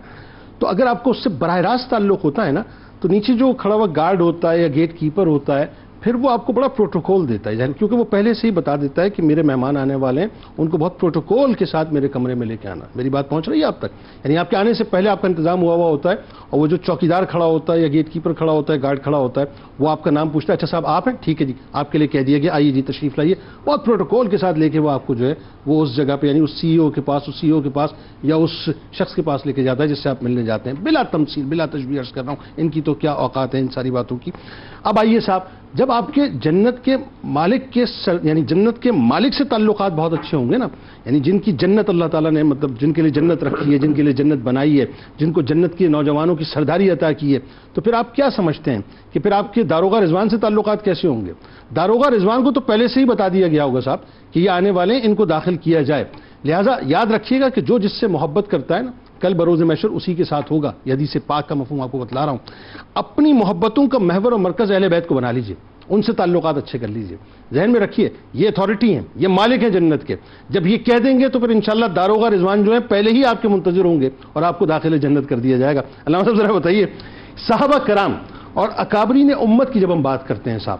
تو اگر آپ کو اس سے براہ راست تعلق ہوتا ہے نا تو نیچے جو کھڑا ہوا گارڈ ہوتا ہے یا گیٹ کیپر ہوتا ہے پھر وہ آپ کو بڑا پروٹوکول دیتا ہے، کیونکہ وہ پہلے سے ہی بتا دیتا ہے کہ میرے مہمان آنے والے ہیں، ان کو بہت پروٹوکول کے ساتھ میرے کمرے میں لے کے آنا۔ میری بات پہنچ رہی ہے آپ تک؟ یعنی آپ کے آنے سے پہلے آپ کا انتظام ہوا ہوتا ہے، اور وہ جو چوکیدار کھڑا ہوتا ہے یا گیٹ کیپر کھڑا ہوتا ہے، گارڈ کھڑا ہوتا ہے، وہ آپ کا نام پوچھتا ہے، اچھا صاحب آپ ہیں، ٹھیک ہے جی آپ کے لیے کہہ دیا گیا، آئیے جی تشریف لائیے، بہت پروٹوکول کے ساتھ لے کے وہ آپ کو جو ہے وہ اس جگہ پہ، یعنی اس سی او کے پاس یا اس شخص کے پاس لے کے جاتا ہے جس سے آپ ملنے جاتے ہیں، بلا تمثیل بلا تشبیہ عرض کر رہا ہوں، ان کی تو کیا اوقات ہیں ان ساری باتوں کی۔ اب آئیے صاحب، جب آپ کے جنت کے مالک سے تعلقات بہت اچھے ہوں گے نا، یعنی جن کی جنت اللہ تعالیٰ نے مطلب جن کے لیے جنت رکھی ہے، جن کے لیے جنت بنائی ہے، جن کو جنت کے نوجوانوں کی سرداری عطا کی ہے، تو پھر آپ کیا سمجھتے ہیں کہ پھر آپ کے داروغہ رضوان سے تعلقات کیسے ہوں گے؟ داروغہ رضوان کو تو پہلے سے ہی بتا دیا گیا ہوگا صاحب کہ یہ آنے والے ہیں، ان کو داخل کیا جائے، لہٰذا یاد رکھیے گا کہ جو جس سے محبت کرتا ہے نا کل بروز محشر اسی کے ساتھ ہوگا۔ یہ حدیث پاک کا مفہوم آپ کو بتلا رہا ہوں۔ اپنی محبتوں کا محور اور مرکز اہل بیت کو بنا لیجئے، ان سے تعلقات اچھے کر لیجئے، ذہن میں رکھیے یہ اتھارٹی ہیں، یہ مالک ہیں جنت کے، جب یہ کہہ دیں گے تو پھر انشاءاللہ داروغہ رضوان جو ہیں پہلے ہی آپ کے منتظر ہوں گے اور آپ کو داخل جنت کر دیا جائے گا۔ علامہ صاحب ذرا بتائیے، صحابہ کرام اور اکابرین امت کی جب ہم بات کرتے ہیں صاحب،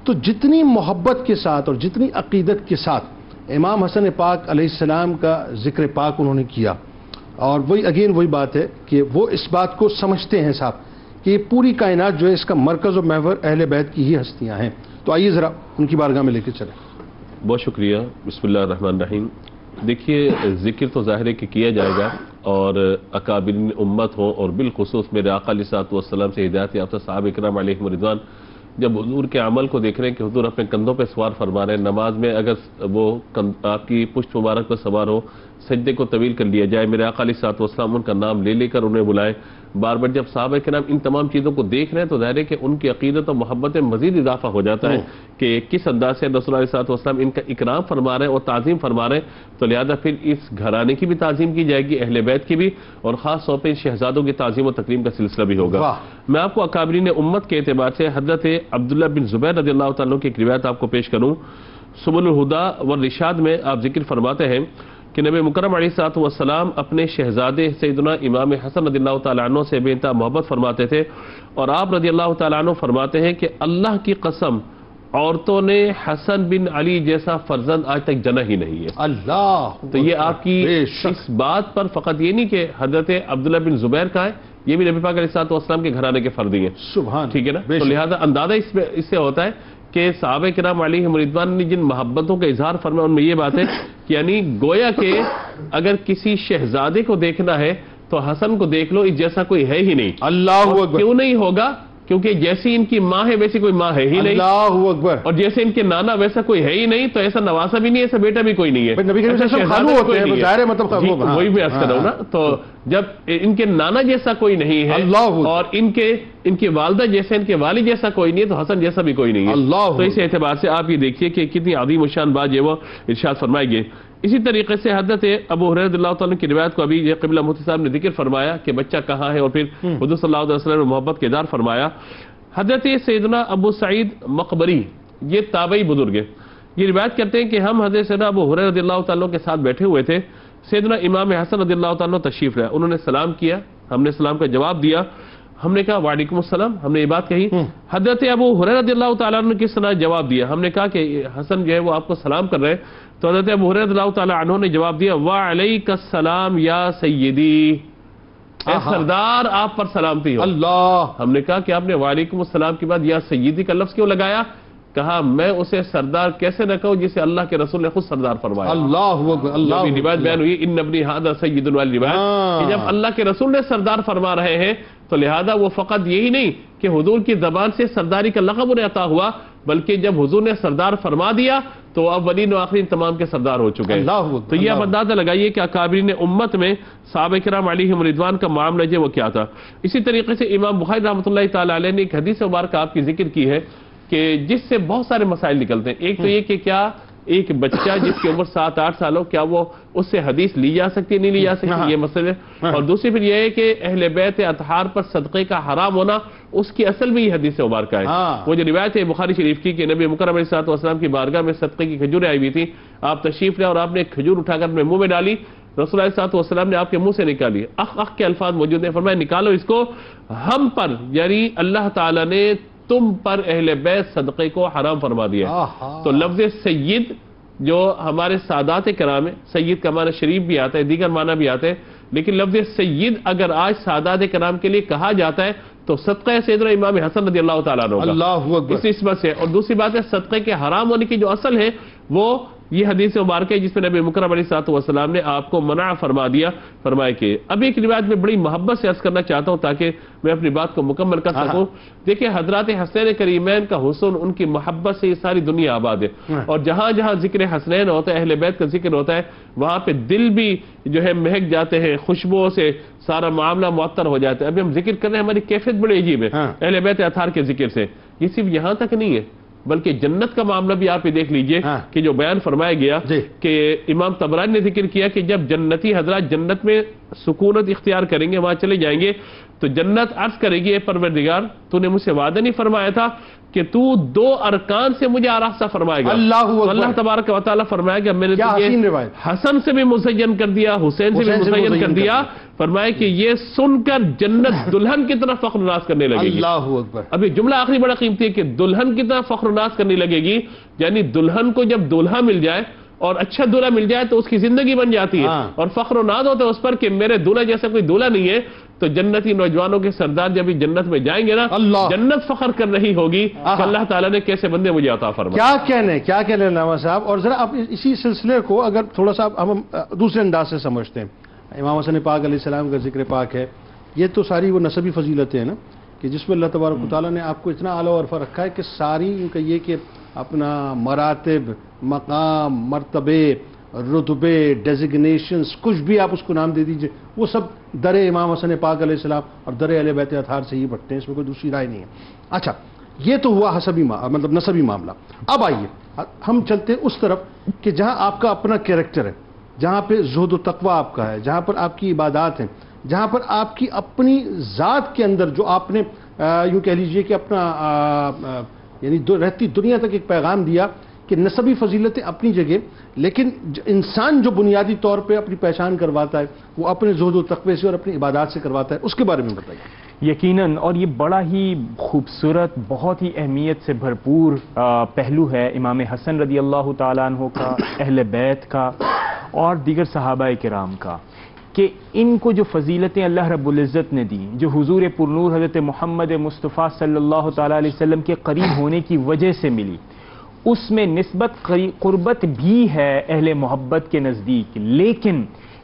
تو جتنی محبت کے ساتھ اور جتنی عقیدت کے ساتھ امام حسن پاک علیہ السلام کا ذکر پاک انہوں نے کیا، اور وہی بات ہے کہ وہ اس بات کو سمجھتے ہیں صاحب کہ یہ پوری کائنات جو ہے اس کا مرکز اور محور اہل بیت کی ہی ہستیاں ہیں، تو آئیے ذرا ان کی بارگاہ میں لے کے چلیں۔ بہت شکریہ، بسم اللہ الرحمن الرحیم۔ دیکھیے ذکر تو ظاہر ہے کہ کیا جائے گا، اور اکابرین امت ہوں اور بالخصوص میرے آقا علیہ الصلوۃ والسلام سے ہدایت یافتہ صحابہ کرام علیہم رضوان جب حضور کے عمل کو دیکھ رہے ہیں کہ حضور اپنے کندھوں پہ سوار فرما رہے ہیں، نماز میں اگر وہ آپ کی پشت مبارک پر سوار ہو، سجدے کو طویل کر لیا جائے، میرے آقا علیہ الصلوۃ والسلام ان کا نام لے کر انہیں بلائیں، بار بار جب صحابہ کرام ان تمام چیزوں کو دیکھ رہے ہیں تو ظاہر ہے کہ ان کی عقیدت اور محبت میں مزید اضافہ ہو جاتا ہے کہ کس انداز سے رسول اللہ علیہ الصلوۃ والسلام ان کا اکرام فرما رہے ہیں اور تعظیم فرما رہے ہیں، تو لہذا پھر اس گھرانے کی بھی تعظیم کی جائے گی، اہل بیت کی بھی، اور خاص طور پہ شہزادوں کی تعظیم و تکریم کا سلسلہ بھی ہوگا۔ میں آپ کو اکابرین امت کے اعتبار سے حضرت عبداللہ بن زبیر رضی اللہ تعالیٰ کی ایک روایت آپ کو پیش کروں۔ سبل الہدا والرشاد میں آپ ذکر فرماتے ہیں کہ نبی مکرم علیہ الصلوۃ والسلام اپنے شہزادے سیدنا امام حسن رضی اللہ تعالیٰ عنہ سے بے انتہا محبت فرماتے تھے، اور آپ رضی اللہ تعالیٰ عنہ فرماتے ہیں کہ اللہ کی قسم عورتوں نے حسن بن علی جیسا فرزند آج تک جنا ہی نہیں ہے۔ اللہ! تو یہ آپ کی اس بات پر فقط یہ نہیں کہ حضرت عبداللہ بن زبیر کا ہے، یہ بھی نبی پاک علیہ الصلوۃ والسلام کے گھرانے کے فردی ہیں، سبحان، ٹھیک ہے نا؟ تو لہذا اندازہ اس سے ہوتا ہے کہ صحابہ کرام علیہم رضوان نے جن محبتوں کا اظہار فرمایا ان میں یہ بات ہے کہ یعنی گویا کہ اگر کسی شہزادے کو دیکھنا ہے تو حسن کو دیکھ لو اس جیسا کوئی ہے ہی نہیں. اللہ اور اکبر. کیوں نہیں ہوگا؟ کیونکہ جیسی ان کی ماں ہے ویسی کوئی ماں ہے ہی نہیں. اللہ اکبر. اور جیسے ان کے نانا ویسا کوئی ہے ہی نہیں، تو ایسا نواسا بھی نہیں، ایسا بیٹا بھی کوئی نہیں ہے. نبی کریم صلی اللہ علیہ وسلم خالو ہوتے ہیں، ظاہر ہے مطلب جی، وہی میں عرض کر رہا ہوں نا. تو جب ان کے نانا جیسا کوئی نہیں ہے اور ان کی والدہ جیسے ان کے والد جیسا کوئی نہیں ہے، تو حسن جیسا بھی کوئی نہیں ہے. تو اس اعتبار سے آپ یہ دیکھیے کہ کتنی عظیم و شان بات جو وہ ارشاد فرمائے گے. اسی طریقے سے حضرت ابو ہریرہ رضی اللہ تعالیٰ کی روایت کو ابھی یہ قبلہ مفتی صاحب نے ذکر فرمایا کہ بچہ کہاں ہے، اور پھر حضور صلی اللہ علیہ وسلم نے محبت کے اظہار فرمایا. حضرت سیدنا ابو سعید مقبری یہ تابعی بزرگ ہیں، یہ روایت کرتے ہیں کہ ہم حضرت سیدنا ابو ہریرہ رضی اللہ تعالیٰ کے ساتھ بیٹھے ہوئے تھے. سیدنا امام حسن رضی اللہ تعالیٰ تشریف لائے، انہوں نے سلام کیا، ہم نے سلام کا جواب دیا. ہم نے کہا وعلیکم السلام، ہم نے یہ بات کہی. حضرت ابو ہریرہ رضی اللہ تعالیٰ نے کس طرح جواب دیا؟ ہم نے کہا کہ حسن جو ہے وہ آپ کو سلام کر رہے ہیں. تو حضرت ابو ہریرہ رضی اللہ تعالیٰ عنہ نے جواب دیا وعلیک السلام یا سیدی، اے سردار آپ پر سلامتی ہو. اللہ. ہم نے کہا کہ آپ نے وعلیکم السلام کے بعد یا سیدی کا لفظ کیوں لگایا؟ کہا میں اسے سردار کیسے نہ کہوں جسے اللہ کے رسول نے خود سردار فرمایا. اللہ اکبر. اللہ. روایت بیان ہوئی ان ابنی ھذا سید والی روایت کہ جب اللہ کے رسول نے سردار فرما رہے ہیں تو لہذا وہ فقط یہی نہیں کہ حضور کی زبان سے سرداری کا لقب انہیں عطا ہوا، بلکہ جب حضور نے سردار فرما دیا تو اولین و آخرین تمام کے سردار ہو چکے ہیں. تو یہ آپ اندازہ لگائیے کہ اکابرین امت میں صحابہ کرام علیہم رضوان کا معاملہ جو وہ کیا تھا. اسی طریقے سے امام بخاری رحمۃ اللہ تعالی علیہ نے ایک حدیث مبارکہ آپ کی ذکر کی ہے کہ جس سے بہت سارے مسائل نکلتے ہیں. ایک تو یہ کہ کیا ایک بچہ جس کی عمر 7-8 سال ہو، کیا وہ اس سے حدیث لی جا سکتی ہے نہیں لی جا سکتی، یہ مسئلہ. اور دوسری پھر یہ ہے کہ اہل بیت اطہار پر صدقے کا حرام ہونا، اس کی اصل بھی یہ حدیث مبارکہ ہے. وہ جو روایت ہے بخاری شریف کی کہ نبی مکرم علیہ الصلوۃ والسلام کی بارگاہ میں صدقے کی کھجوریں آئی ہوئی تھی، آپ تشریف لے اور آپ نے ایک کھجور اٹھا کر اپنے منہ میں ڈالی، رسول اللہ صلی اللہ علیہ وسلم نے آپ کے منہ سے نکالی، اخ اخ کے الفاظ موجود ہیں، فرمایا نکالو اس کو، ہم پر یعنی اللہ تعالیٰ نے تم پر اہل بیت صدقے کو حرام فرما دیا. تو لفظ سید جو ہمارے سادات کرام ہیں، سید کا معنی شریف بھی آتا ہے، دیگر معنی بھی آتے ہیں، لیکن لفظ سید اگر آج سادات کرام کے لیے کہا جاتا ہے تو صدقہ سیدنا امام حسن رضی اللہ تعالیٰ عنہ ہوگا اس نسبت سے. اور دوسری بات ہے صدقے کے حرام ہونے کی جو اصل ہے وہ یہ حدیث مبارک ہے جس میں نبی مکرم علیہ الصلوۃ والسلام نے آپ کو منع فرما دیا. فرمایا کہ اب ایک روایت میں بڑی محبت سے عرض کرنا چاہتا ہوں تاکہ میں اپنی بات کو مکمل کر سکوں. دیکھیں حضرات حسنین کریمین کا حسن، ان کی محبت سے یہ ساری دنیا آباد ہے، اور جہاں جہاں ذکر حسنین ہوتا ہے، اہل بیت کا ذکر ہوتا ہے، وہاں پہ دل بھی جو ہے مہک جاتے ہیں، خوشبوؤں سے سارا معاملہ معطر ہو جاتا ہے. ابھی ہم ذکر کر رہے ہیں، ہماری کیفیت بڑی عجیب ہے اہل بیت اطہار کے ذکر سے. یہ صرف یہاں تک نہیں ہے بلکہ جنت کا معاملہ بھی آپ یہ دیکھ لیجئے کہ جو بیان فرمایا گیا کہ امام طبرانی نے ذکر کیا کہ جب جنتی حضرات جنت میں سکونت اختیار کریں گے، وہاں چلے جائیں گے تو جنت عرض کرے گی اے پروردگار تو نے مجھ سے وعدہ نہیں فرمایا تھا کہ تو 2 ارکان سے مجھے آراستہ فرمائے گا. اللہ تبارک و تعالیٰ فرمائے گا میں نے تجھے حسن سے بھی مزین کر دیا، حسین سے بھی مزین کر دیا. فرمائے کہ یہ سن کر جنت دلہن کی طرف فخر ناز کرنے لگے گی. اللہ اکبر. ابھی جملہ آخری بڑا قیمتی ہے کہ دلہن کی طرف فخر ناز کرنے لگے گی، یعنی دلہن کو جب دولہا مل جائے اور اچھا دولہا مل جائے تو اس کی زندگی بن جاتی ہے، اور فخر و ناز ہوتا ہے اس پر کہ میرے دولہا جیسا کوئی دولہا نہیں ہے. تو جنتی نوجوانوں کے سردار جب جنت میں جائیں گے نا، جنت فخر کر رہی ہوگی کہ اللہ تعالیٰ نے کیسے بندے مجھے عطا فرمایا. کیا کہنے علامہ صاحب. اور ذرا اب اسی سلسلے کو اگر تھوڑا سا ہم دوسرے انداز سے سمجھتے ہیں، امام حسن پاک علیہ السلام کا ذکر پاک ہے، یہ تو ساری وہ نسبی فضیلتیں ہیں نا کہ جس میں اللہ تبارک و تعالیٰ نے آپ کو اتنا اعلیٰ عرفہ رکھا ہے کہ ساری ان کا یہ کہ اپنا مراتب، مقام، مرتبے، رتبے، ڈیزگنیشنز، کچھ بھی آپ اس کو نام دے دیجئے، وہ سب در امام حسن پاک علیہ السلام اور در اہل بیت اطہار سے ہی بٹتے ہیں، اس میں کوئی دوسری رائے نہیں ہے. اچھا یہ تو ہوا حسبی مطلب نسبی معاملہ. اب آئیے ہم چلتے ہیں اس طرف کہ جہاں آپ کا اپنا کیریکٹر ہے، جہاں پہ زہد و تقوی آپ کا ہے، جہاں پر آپ کی عبادات ہیں، جہاں پر آپ کی اپنی ذات کے اندر جو آپ نے یوں کہہ لیجئے کہ اپنا یعنی رہتی دنیا تک ایک پیغام دیا کہ نسبی فضیلتیں اپنی جگہ، لیکن انسان جو بنیادی طور پہ اپنی پہچان کرواتا ہے وہ اپنے زہد و تقوی سے اور اپنی عبادات سے کرواتا ہے، اس کے بارے میں بتائیے. یقیناً، اور یہ بڑا ہی خوبصورت، بہت ہی اہمیت سے بھرپور پہلو ہے امام حسن رضی اللہ تعالیٰ عنہ کا، اہل بیت کا اور دیگر صحابہ کرام کا، کہ ان کو جو فضیلتیں اللہ رب العزت نے دی، جو حضور پرنور حضرت محمد مصطفیٰ صلی اللہ تعالیٰ علیہ وسلم کے قریب ہونے کی وجہ سے ملی، اس میں نسبت قربت بھی ہے اہل محبت کے نزدیک، لیکن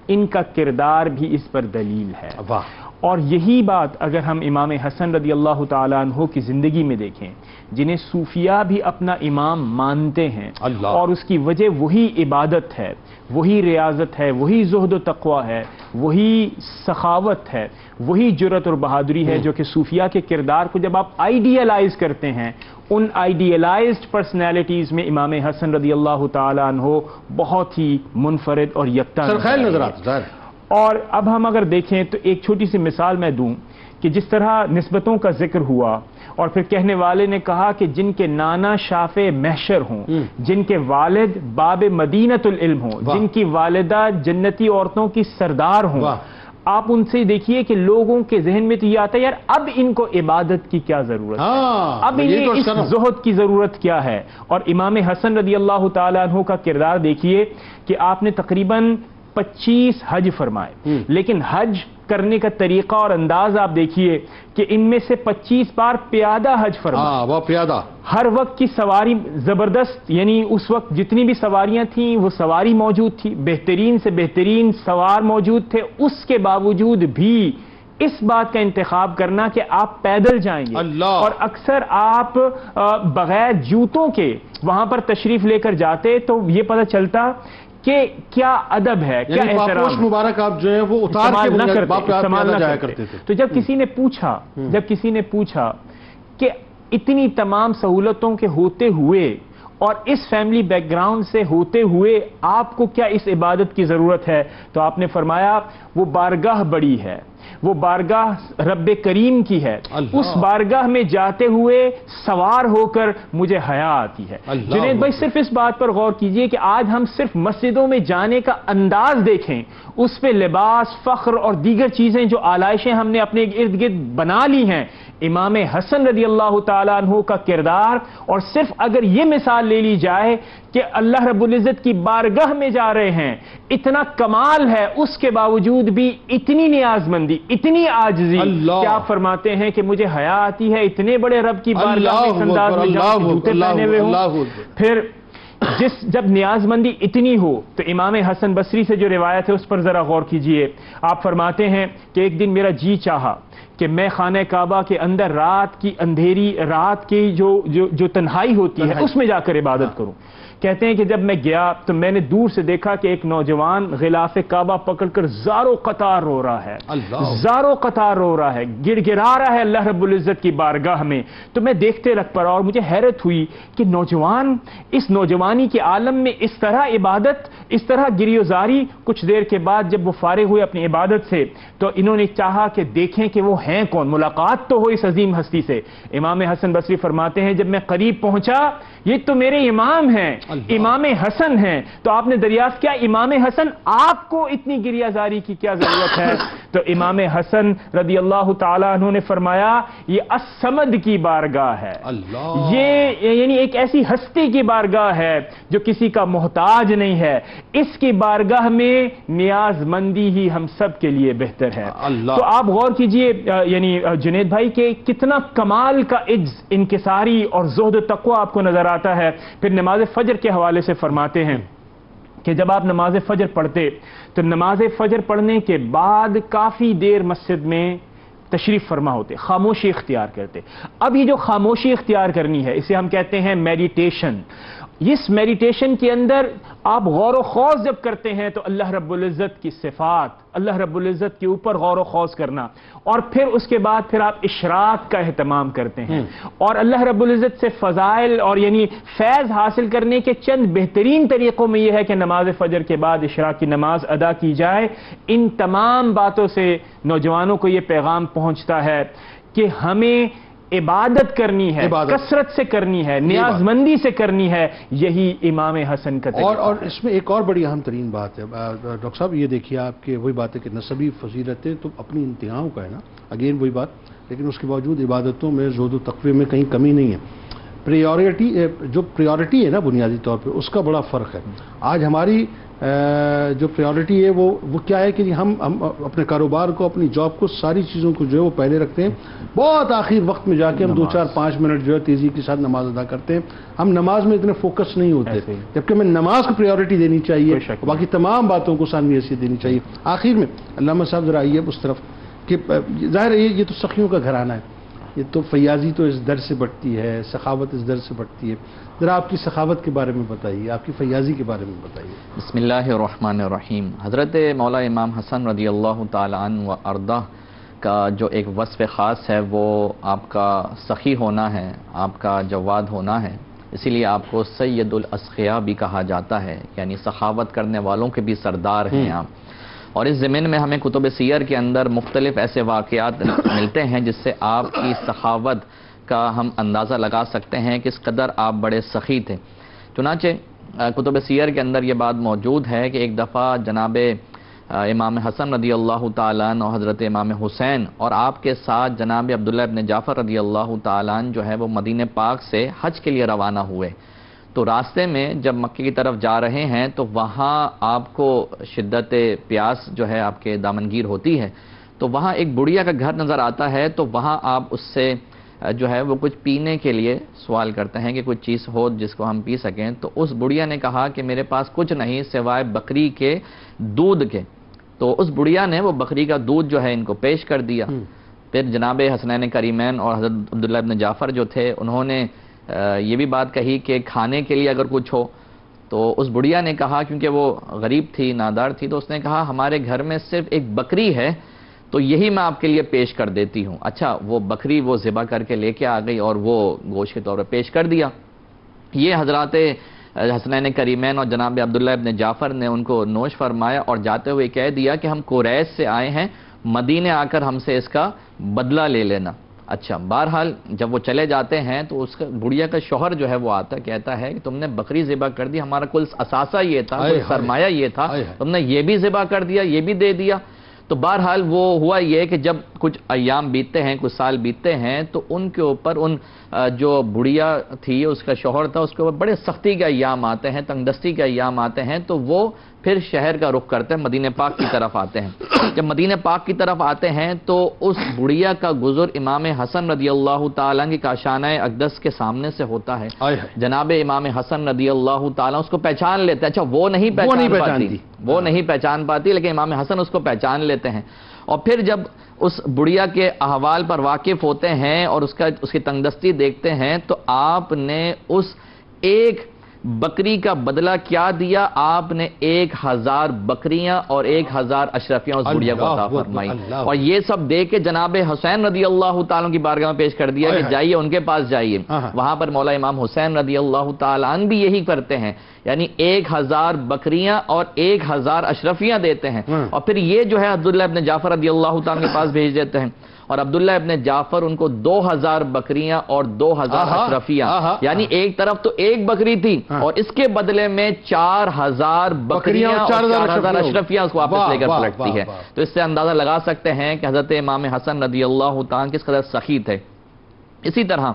ان کا کردار بھی اس پر دلیل ہے۔ واہ، اور یہی بات اگر ہم امام حسن رضی اللہ تعالیٰ عنہ کی زندگی میں دیکھیں، جنہیں صوفیاء بھی اپنا امام مانتے ہیں، اللہ، اور اس کی وجہ وہی عبادت ہے، وہی ریاضت ہے، وہی زہد و تقوی ہے، وہی سخاوت ہے، وہی جرأت اور بہادری ہے، جو کہ صوفیاء کے کردار کو جب آپ آئیڈیلائز کرتے ہیں، ان آئیڈیلائزڈ پرسنالٹیز میں امام حسن رضی اللہ تعالیٰ عنہ بہت ہی منفرد اور یکتا سرخیل نظر آتا ظاہر ہے۔ اور اب ہم اگر دیکھیں تو ایک چھوٹی سی مثال میں دوں کہ جس طرح نسبتوں کا ذکر ہوا اور پھر کہنے والے نے کہا کہ جن کے نانا شافع محشر ہوں، جن کے والد باب مدینۃ العلم ہوں، واہ، جن کی والدہ جنتی عورتوں کی سردار ہوں، واہ، آپ ان سے دیکھیے کہ لوگوں کے ذہن میں تو یہ آتا ہے یار اب ان کو عبادت کی کیا ضرورت ہے، ہاں، اب یہ تو انہیں اس زہد کی ضرورت کیا ہے۔ اور امام حسن رضی اللہ تعالیٰ عنہ کا کردار دیکھیے کہ آپ نے تقریباً 25 حج فرمائے، لیکن حج کرنے کا طریقہ اور انداز آپ دیکھیے کہ ان میں سے 25 بار پیادہ حج فرمائے۔ ہاں، وہ پیادہ، ہر وقت کی سواری زبردست، یعنی اس وقت جتنی بھی سواریاں تھیں وہ سواری موجود تھی، بہترین سے بہترین سوار موجود تھے، اس کے باوجود بھی اس بات کا انتخاب کرنا کہ آپ پیدل جائیں گے، اللہ، اور اکثر آپ بغیر جوتوں کے وہاں پر تشریف لے کر جاتے تو یہ پتہ چلتا کہ کیا ادب ہے، کیا یعنی احترام پاپوش ہے، مبارک آپ جو ہے وہ اتار کے استعمال نہ کرتے، باپ استعمال نہ جایا کرتے۔ کرتے تھے۔ تو جب کسی نے پوچھا کہ اتنی تمام سہولتوں کے ہوتے ہوئے اور اس فیملی بیک گراؤنڈ سے ہوتے ہوئے آپ کو کیا اس عبادت کی ضرورت ہے، تو آپ نے فرمایا وہ بارگاہ بڑی ہے، وہ بارگاہ رب کریم کی ہے، اللہ، اس بارگاہ میں جاتے ہوئے سوار ہو کر مجھے حیا آتی ہے۔ اللہ، جنید بھائی صرف اس بات پر غور کیجئے کہ آج ہم صرف مسجدوں میں جانے کا انداز دیکھیں، اس پہ لباس، فخر اور دیگر چیزیں جو آلائشیں ہم نے اپنے ارد گرد بنا لی ہیں، امام حسن رضی اللہ تعالیٰ عنہ کا کردار، اور صرف اگر یہ مثال لے لی جائے کہ اللہ رب العزت کی بارگاہ میں جا رہے ہیں، اتنا کمال ہے، اس کے باوجود بھی اتنی نیاز مندی، اتنی عاجزی اللہ، کہ آپ فرماتے ہیں کہ مجھے حیا آتی ہے اتنے بڑے رب کی بارگاہ میں اس انداز میں جاؤں کہ جوتے پہنے ہوئے ہوں۔ پھر جب نیاز مندی اتنی ہو تو امام حسن بصری سے جو روایت ہے اس پر ذرا غور کیجئے۔ آپ فرماتے ہیں کہ ایک دن میرا جی چاہا کہ میں خانہ کعبہ کے اندر رات کی اندھیری، رات کی جو تنہائی ہوتی ہے اس میں جا کر عبادت کروں۔ کہتے ہیں کہ جب میں گیا تو میں نے دور سے دیکھا کہ ایک نوجوان غلاف کعبہ پکڑ کر زارو قطار رو رہا ہے، زارو قطار رو رہا ہے، گڑ گڑا رہا ہے اللہ رب العزت کی بارگاہ میں۔ تو میں دیکھتے رہ پڑا اور مجھے حیرت ہوئی کہ نوجوان اس نوجوانی کے عالم میں اس طرح عبادت، اس طرح گریوزاری۔ کچھ دیر کے بعد جب وہ فارغ ہوئے اپنی عبادت سے تو انہوں نے چاہا کہ دیکھیں کہ وہ ہیں کون، ملاقات تو ہو اس عظیم ہستی سے۔ امام حسن بصری فرماتے ہیں جب میں قریب پہنچا یہ تو میرے امام ہیں، امام حسن ہیں۔ تو آپ نے دریافت کیا امام حسن آپ کو اتنی گریہزاری کی کیا ضرورت ہے؟ تو امام حسن رضی اللہ تعالیٰ عنہ نے فرمایا یہ الصمد کی بارگاہ ہے، یہ یعنی ایک ایسی ہستی کی بارگاہ ہے جو کسی کا محتاج نہیں ہے، اس کی بارگاہ میں نیاز مندی ہی ہم سب کے لیے بہتر ہے۔ تو آپ غور کیجئے یعنی جنید بھائی کے کتنا کمال کا عجز، انکساری اور زہد و تقوی آپ کو نظر آتا ہے۔ پھر نماز فجر کے حوالے سے فرماتے ہیں کہ جب آپ نماز فجر پڑھتے تو نماز فجر پڑھنے کے بعد کافی دیر مسجد میں تشریف فرما ہوتے، خاموشی اختیار کرتے۔ اب یہ جو خاموشی اختیار کرنی ہے اسے ہم کہتے ہیں میڈیٹیشن۔ اس میڈیٹیشن کے اندر آپ غور و خوض جب کرتے ہیں تو اللہ رب العزت کی صفات، اللہ رب العزت کے اوپر غور و خوض کرنا، اور پھر اس کے بعد پھر آپ اشراق کا اہتمام کرتے ہیں، اور اللہ رب العزت سے فضائل اور یعنی فیض حاصل کرنے کے چند بہترین طریقوں میں یہ ہے کہ نماز فجر کے بعد اشراق کی نماز ادا کی جائے۔ ان تمام باتوں سے نوجوانوں کو یہ پیغام پہنچتا ہے کہ ہمیں عبادت کرنی ہے، کثرت سے کرنی ہے، نیاز مندی سے کرنی ہے، یہی امام حسن کا طریقہ۔ اور اس میں ایک اور بڑی اہم ترین بات ہے ڈاکٹر صاحب، یہ دیکھیے آپ کے وہی بات ہے کہ نسبی فضیلتیں تو اپنی انتہاؤں کا ہے نا، اگین وہی بات، لیکن اس کے باوجود عبادتوں میں زہد و تقوی میں کہیں کمی نہیں ہے۔ جو پریورٹی ہے نا بنیادی طور پہ اس کا بڑا فرق ہے. آج ہماری جو پریورٹی ہے وہ کیا ہے کہ ہم اپنے کاروبار کو، اپنی جاب کو، ساری چیزوں کو جو ہے وہ پہلے رکھتے ہیں. بہت آخر وقت میں جا کے ہم 2-4-5 منٹ جو ہے تیزی کے ساتھ نماز ادا کرتے ہیں. ہم نماز میں اتنے فوکس نہیں ہوتے، جبکہ ہمیں نماز کو پریورٹی دینی چاہیے، باقی تمام باتوں کو ثانوی حیثیت دینی چاہیے. آخر میں علامہ صاحب ذرا آئیے اس طرف کہ ظاہر ہے یہ تو سخیوں کا گھرانہ ہے، یہ تو فیاضی تو اس در سے بڑھتی ہے، سخاوت اس در سے بڑھتی ہے. ذرا آپ کی سخاوت کے بارے میں بتائیے، آپ کی فیاضی کے بارے میں بتائیے. بسم اللہ الرحمن الرحیم. حضرت مولا امام حسن رضی اللہ تعالی عنہ و ارضہ کا جو ایک وصف خاص ہے وہ آپ کا سخی ہونا ہے، آپ کا جواد ہونا ہے. اسی لیے آپ کو سید الاسخیاء بھی کہا جاتا ہے، یعنی سخاوت کرنے والوں کے بھی سردار ہیں آپ. اور اس ضمن میں ہمیں کتب سیر کے اندر مختلف ایسے واقعات ملتے ہیں جس سے آپ کی سخاوت کا ہم اندازہ لگا سکتے ہیں کس قدر آپ بڑے سخی تھے. چنانچہ کتب سیر کے اندر یہ بات موجود ہے کہ ایک دفعہ جناب امام حسن رضی اللہ تعالیٰ عنہ اور حضرت امام حسین اور آپ کے ساتھ جناب عبداللہ ابن جعفر رضی اللہ تعالیٰ عنہ جو ہے وہ مدینہ پاک سے حج کے لیے روانہ ہوئے. تو راستے میں جب مکے کی طرف جا رہے ہیں تو وہاں آپ کو شدت پیاس جو ہے آپ کے دامنگیر ہوتی ہے. تو وہاں ایک بڑھیا کا گھر نظر آتا ہے، تو وہاں آپ اس سے جو ہے وہ کچھ پینے کے لیے سوال کرتے ہیں کہ کچھ چیز ہو جس کو ہم پی سکیں. تو اس بڑھیا نے کہا کہ میرے پاس کچھ نہیں سوائے بکری کے دودھ کے. تو اس بڑھیا نے وہ بکری کا دودھ جو ہے ان کو پیش کر دیا. پھر جناب حسنین کریمین اور حضرت عبداللہ ابن جعفر جو تھے انہوں نے یہ بھی بات کہی کہ کھانے کے لیے اگر کچھ ہو. تو اس بڑھیا نے کہا، کیونکہ وہ غریب تھی، نادار تھی، تو اس نے کہا ہمارے گھر میں صرف ایک بکری ہے تو یہی میں آپ کے لیے پیش کر دیتی ہوں. اچھا، وہ بکری وہ ذبح کر کے لے کے آ گئی اور وہ گوشت کے طور پر پیش کر دیا. یہ حضرات حسنین کریمین اور جناب عبداللہ ابن جعفر نے ان کو نوش فرمایا اور جاتے ہوئے کہہ دیا کہ ہم قریش سے آئے ہیں، مدینے آ کر ہم سے اس کا بدلہ لے لینا. اچھا، بہرحال جب وہ چلے جاتے ہیں تو اس کا بڑھیا کا شوہر جو ہے وہ آتا کہتا ہے کہ تم نے بکری ذبح کر دی، ہمارا کل اثاثہ یہ تھا، کل سرمایہ یہ تھا، تم نے یہ بھی ذبح کر دیا، یہ بھی دے دیا. تو بہرحال وہ ہوا یہ کہ جب کچھ ایام بیتتے ہیں، کچھ سال بیتتے ہیں، تو ان کے اوپر ان جو بڑھیا تھی اس کا شوہر تھا اس کے اوپر بڑے سختی کے ایام آتے ہیں، تنگ دستی کے ایام آتے ہیں. تو وہ پھر شہر کا رخ کرتے ہیں، مدینہ پاک کی طرف آتے ہیں. جب مدینہ پاک کی طرف آتے ہیں تو اس بڑھیا کا گزر امام حسن رضی اللہ تعالیٰ کی کاشانہ اقدس کے سامنے سے ہوتا ہے. جناب امام حسن رضی اللہ تعالیٰ اس کو پہچان لیتے ہیں. اچھا، وہ نہیں پہچان پاتی لیکن امام حسن اس کو پہچان لیتے ہیں. اور پھر جب اس بڑھیا کے احوال پر واقف ہوتے ہیں اور اس کی تنگدستی دیکھتے ہیں تو آپ نے اس ایک بکری کا بدلہ کیا دیا؟ آپ نے 1000 بکریاں اور 1000 اشرفیاں اس بڑھیا کو عطا فرمائی. اور یہ سب دے کے جناب حسین رضی اللہ تعالیٰ کی بارگاہ میں پیش کر دیا کہ جائیے ان کے پاس جائیے. وہاں پر مولا امام حسین رضی اللہ تعالیٰ عنہ بھی یہی کرتے ہیں، یعنی 1000 بکریاں اور 1000 اشرفیاں دیتے ہیں. اور پھر یہ جو ہے عبداللہ ابن جعفر رضی اللہ تعالیٰ کے پاس بھیج دیتے ہیں. اور عبداللہ ابن جعفر ان کو 2000 بکریاں اور 2000 اشرفیاں، یعنی ایک طرف تو ایک بکری تھی اور اس کے بدلے میں 4000 بکریاں اور 4000 اشرفیاں اس کو واپس لے کر پلٹتی ہے. تو اس سے اندازہ لگا سکتے ہیں کہ حضرت امام حسن رضی اللہ تعالیٰ کس قدر سخی تھے. اسی طرح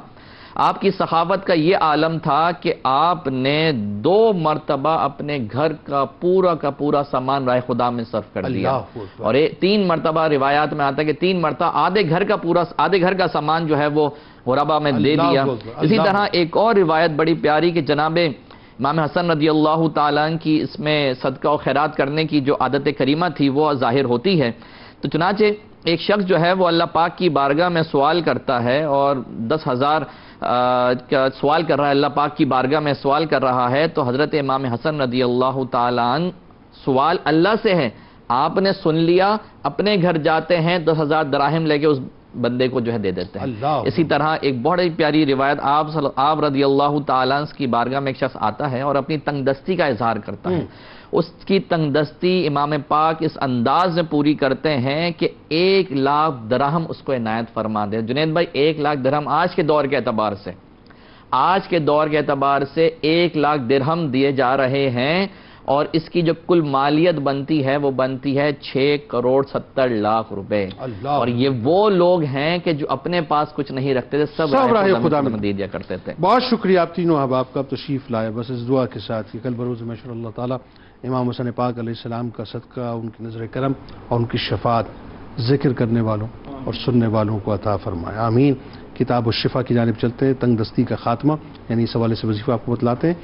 آپ کی سخاوت کا یہ عالم تھا کہ آپ نے 2 مرتبہ اپنے گھر کا پورا سامان راہ خدا میں صرف کر دیا. اور 3 مرتبہ روایات میں آتا ہے کہ 3 مرتبہ آدھے گھر کا سامان جو ہے وہ غربا میں دے دیا. اسی طرح ایک اور روایت بڑی پیاری کہ جناب امام حسن رضی اللہ تعالیٰ کی اس میں صدقہ و خیرات کرنے کی جو عادت کریمہ تھی وہ ظاہر ہوتی ہے. تو چنانچہ ایک شخص جو ہے وہ اللہ پاک کی بارگاہ میں سوال کرتا ہے اور 10,000 کا سوال کر رہا ہے، اللہ پاک کی بارگاہ میں سوال کر رہا ہے. تو حضرت امام حسن رضی اللہ تعالیٰ عنہ سوال اللہ سے ہے، آپ نے سن لیا، اپنے گھر جاتے ہیں 10,000 دراہم لے کے اس بندے کو جو ہے دے دیتے ہیں. اسی طرح ایک بہت پیاری روایت آپ رضی اللہ تعالیٰ عنہ کی بارگاہ میں ایک شخص آتا ہے اور اپنی تنگ دستی کا اظہار کرتا ہے. اس کی تنگ دستی امام پاک اس انداز میں پوری کرتے ہیں کہ 1,00,000 درہم اس کو عنایت فرما دے. جنید بھائی 1,00,000 درہم آج کے دور کے اعتبار سے 1,00,000 درہم دیے جا رہے ہیں اور اس کی جو کل مالیت بنتی ہے وہ بنتی ہے 6,70,00,000 روپے۔ اور یہ وہ لوگ ہیں کہ جو اپنے پاس کچھ نہیں رکھتے تھے، سب راہ خدا میں دے دیا کرتے تھے۔ بہت شکریہ آپ تینوں احباب کا تشریف لائے، بس اس دعا کے ساتھ کہ کل بروز محشر اللہ تعالیٰ امام حسین پاک علیہ السلام کا صدقہ، ان کی نظر کرم اور ان کی شفاعت ذکر کرنے والوں اور سننے والوں کو عطا فرمائے، آمین۔ کتاب الشفا کی جانب چلتے ہیں، تنگ دستی کا خاتمہ، یعنی اس حوالے سے وظیفہ آپ کو بتلاتے ہیں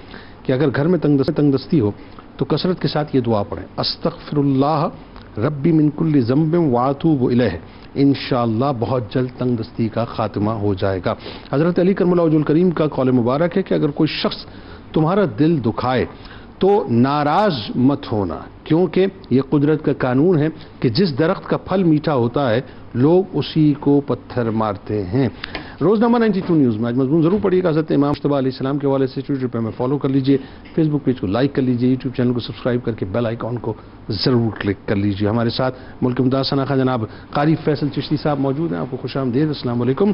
کہ اگر گھر میں تنگ دستی ہو تو کثرت کے ساتھ یہ دعا پڑھیں، استغفر اللہ ربی من کل ذنب واتوب الیہ، انشاءاللہ بہت جلد تنگ دستی کا خاتمہ ہو جائے گا۔ حضرت علی کرم اللہ وجہ الکریم کا قول مبارک ہے کہ اگر کوئی شخص تمہارا دل دکھائے تو ناراض مت ہونا، کیونکہ یہ قدرت کا قانون ہے کہ جس درخت کا پھل میٹھا ہوتا ہے لوگ اسی کو پتھر مارتے ہیں۔ روزنامہ 92 نیوز میں آج مضمون ضرور پڑھیے گا، حضرت امام مصطفیٰ علیہ السلام کے حوالے سے ٹویٹر پہ ہمیں فالو کر لیجئے، فیس بک پیج کو لائک کر لیجئے، یوٹیوب چینل کو سبسکرائب کر کے بیل آئیکن کو ضرور کلک کر لیجئے۔ ہمارے ساتھ ملک ممتاز ثناء جناب قاری فیصل چشتی صاحب موجود ہیں، آپ کو خوش آمدید، السلام علیکم۔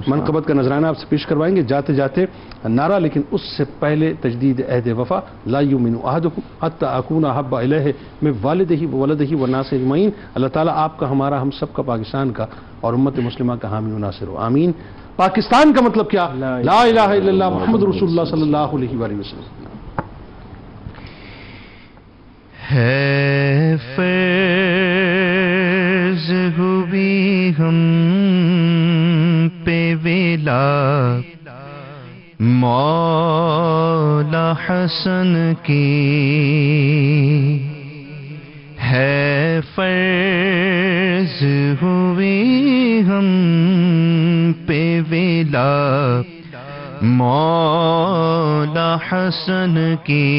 منقبت کا نذرانہ آپ سے پیش کروائیں گے، جاتے جاتے نعرہ، لیکن اس سے پہلے تجدید عہد وفا، لا یؤمن احدکم حتی اکون احب الیہ من والدہ وولدہ والناس اجمعین۔ اللہ تعالیٰ آپ کا، ہمارا، ہم سب کا، پاکستان کا اور امت مسلمہ کا حامی و ناصر ہو، آمین۔ پاکستان کا مطلب کیا؟ لا الہ الا اللہ محمد رسول اللہ صلی اللہ علیہ وآلہ وسلم۔ ہے فرض ہوئی ہم پہ ولا مولا حسن کی، ہے فرض ہوئی ہم پہ ولا مولا حسن کی،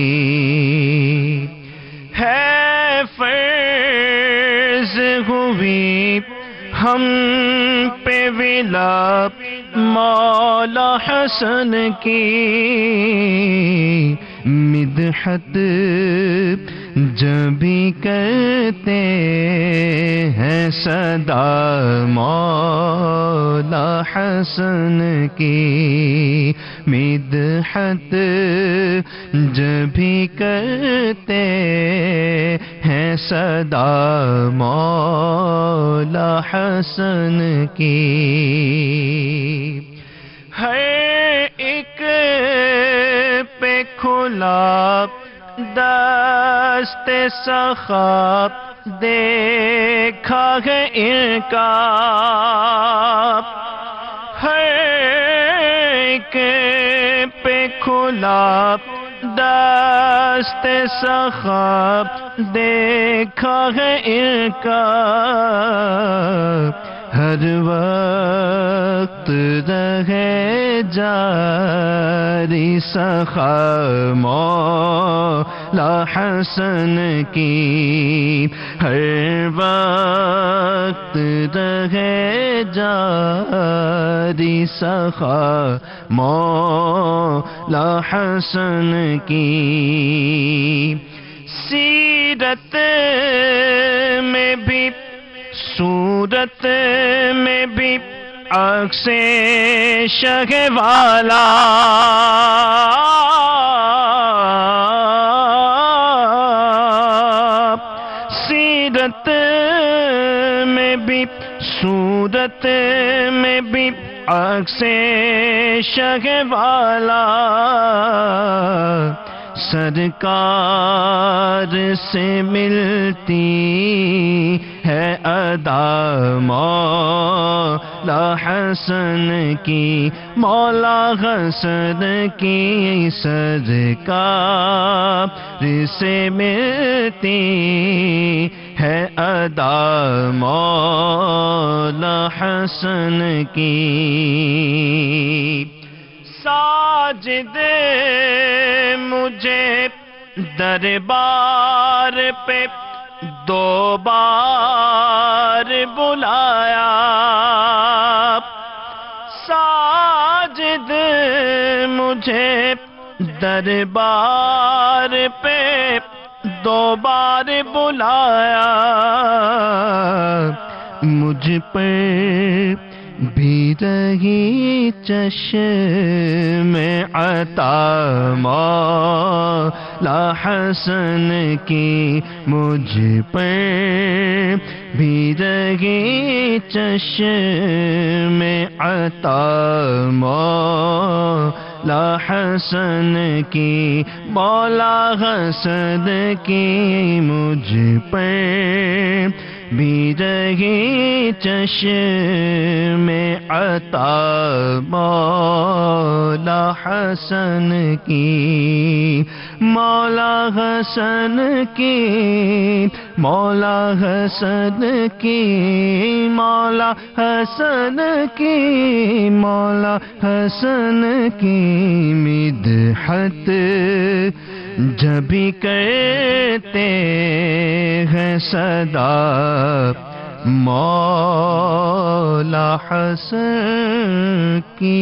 ہے فرض ہوئی ہم پہ ولا مولا حسن کی، مدحت جب بھی کرتے ہیں صدا مولا حسن کی، مدحت جب بھی کرتے ہیں صدا مولا حسن کی، ہر ایک پہ کھلا دست سخا دیکھا ہے ان کا، ہر ایک پہ کھلا دست سخا دیکھا ہے ان کا، ہر وقت رہے جاری سخا مولا حسن کی، ہر وقت رہے جاری سخا مولا حسن کی، سیرت میں بھی صورت میں بھی عکس شہ والا، سیرت میں بھی صورت میں بھی عکس شہ والا، سرکار سے ملتی ہے ادا مولا حسن کی، مولا حسن کی سرکار سے ملتی ہے ادا مولا حسن کی، ساجد مجھے دربار پہ 2 بار بلایا، ساجد مجھے دربار پہ 2 بار بلایا، مجھ پر بھی رہی چشم عطا مولا مولا حسن کی مجھ پر بھی رہی چشم عطا مولا حسن کی مولا حسن کی مجھ پر بھی رہی چشم عطا مولا حسن کی مولا حسن کی مولا حسن کی مولا حسن کی مولا حسن کی مدحت جب کرتے ہیں صدا مولا حسن کی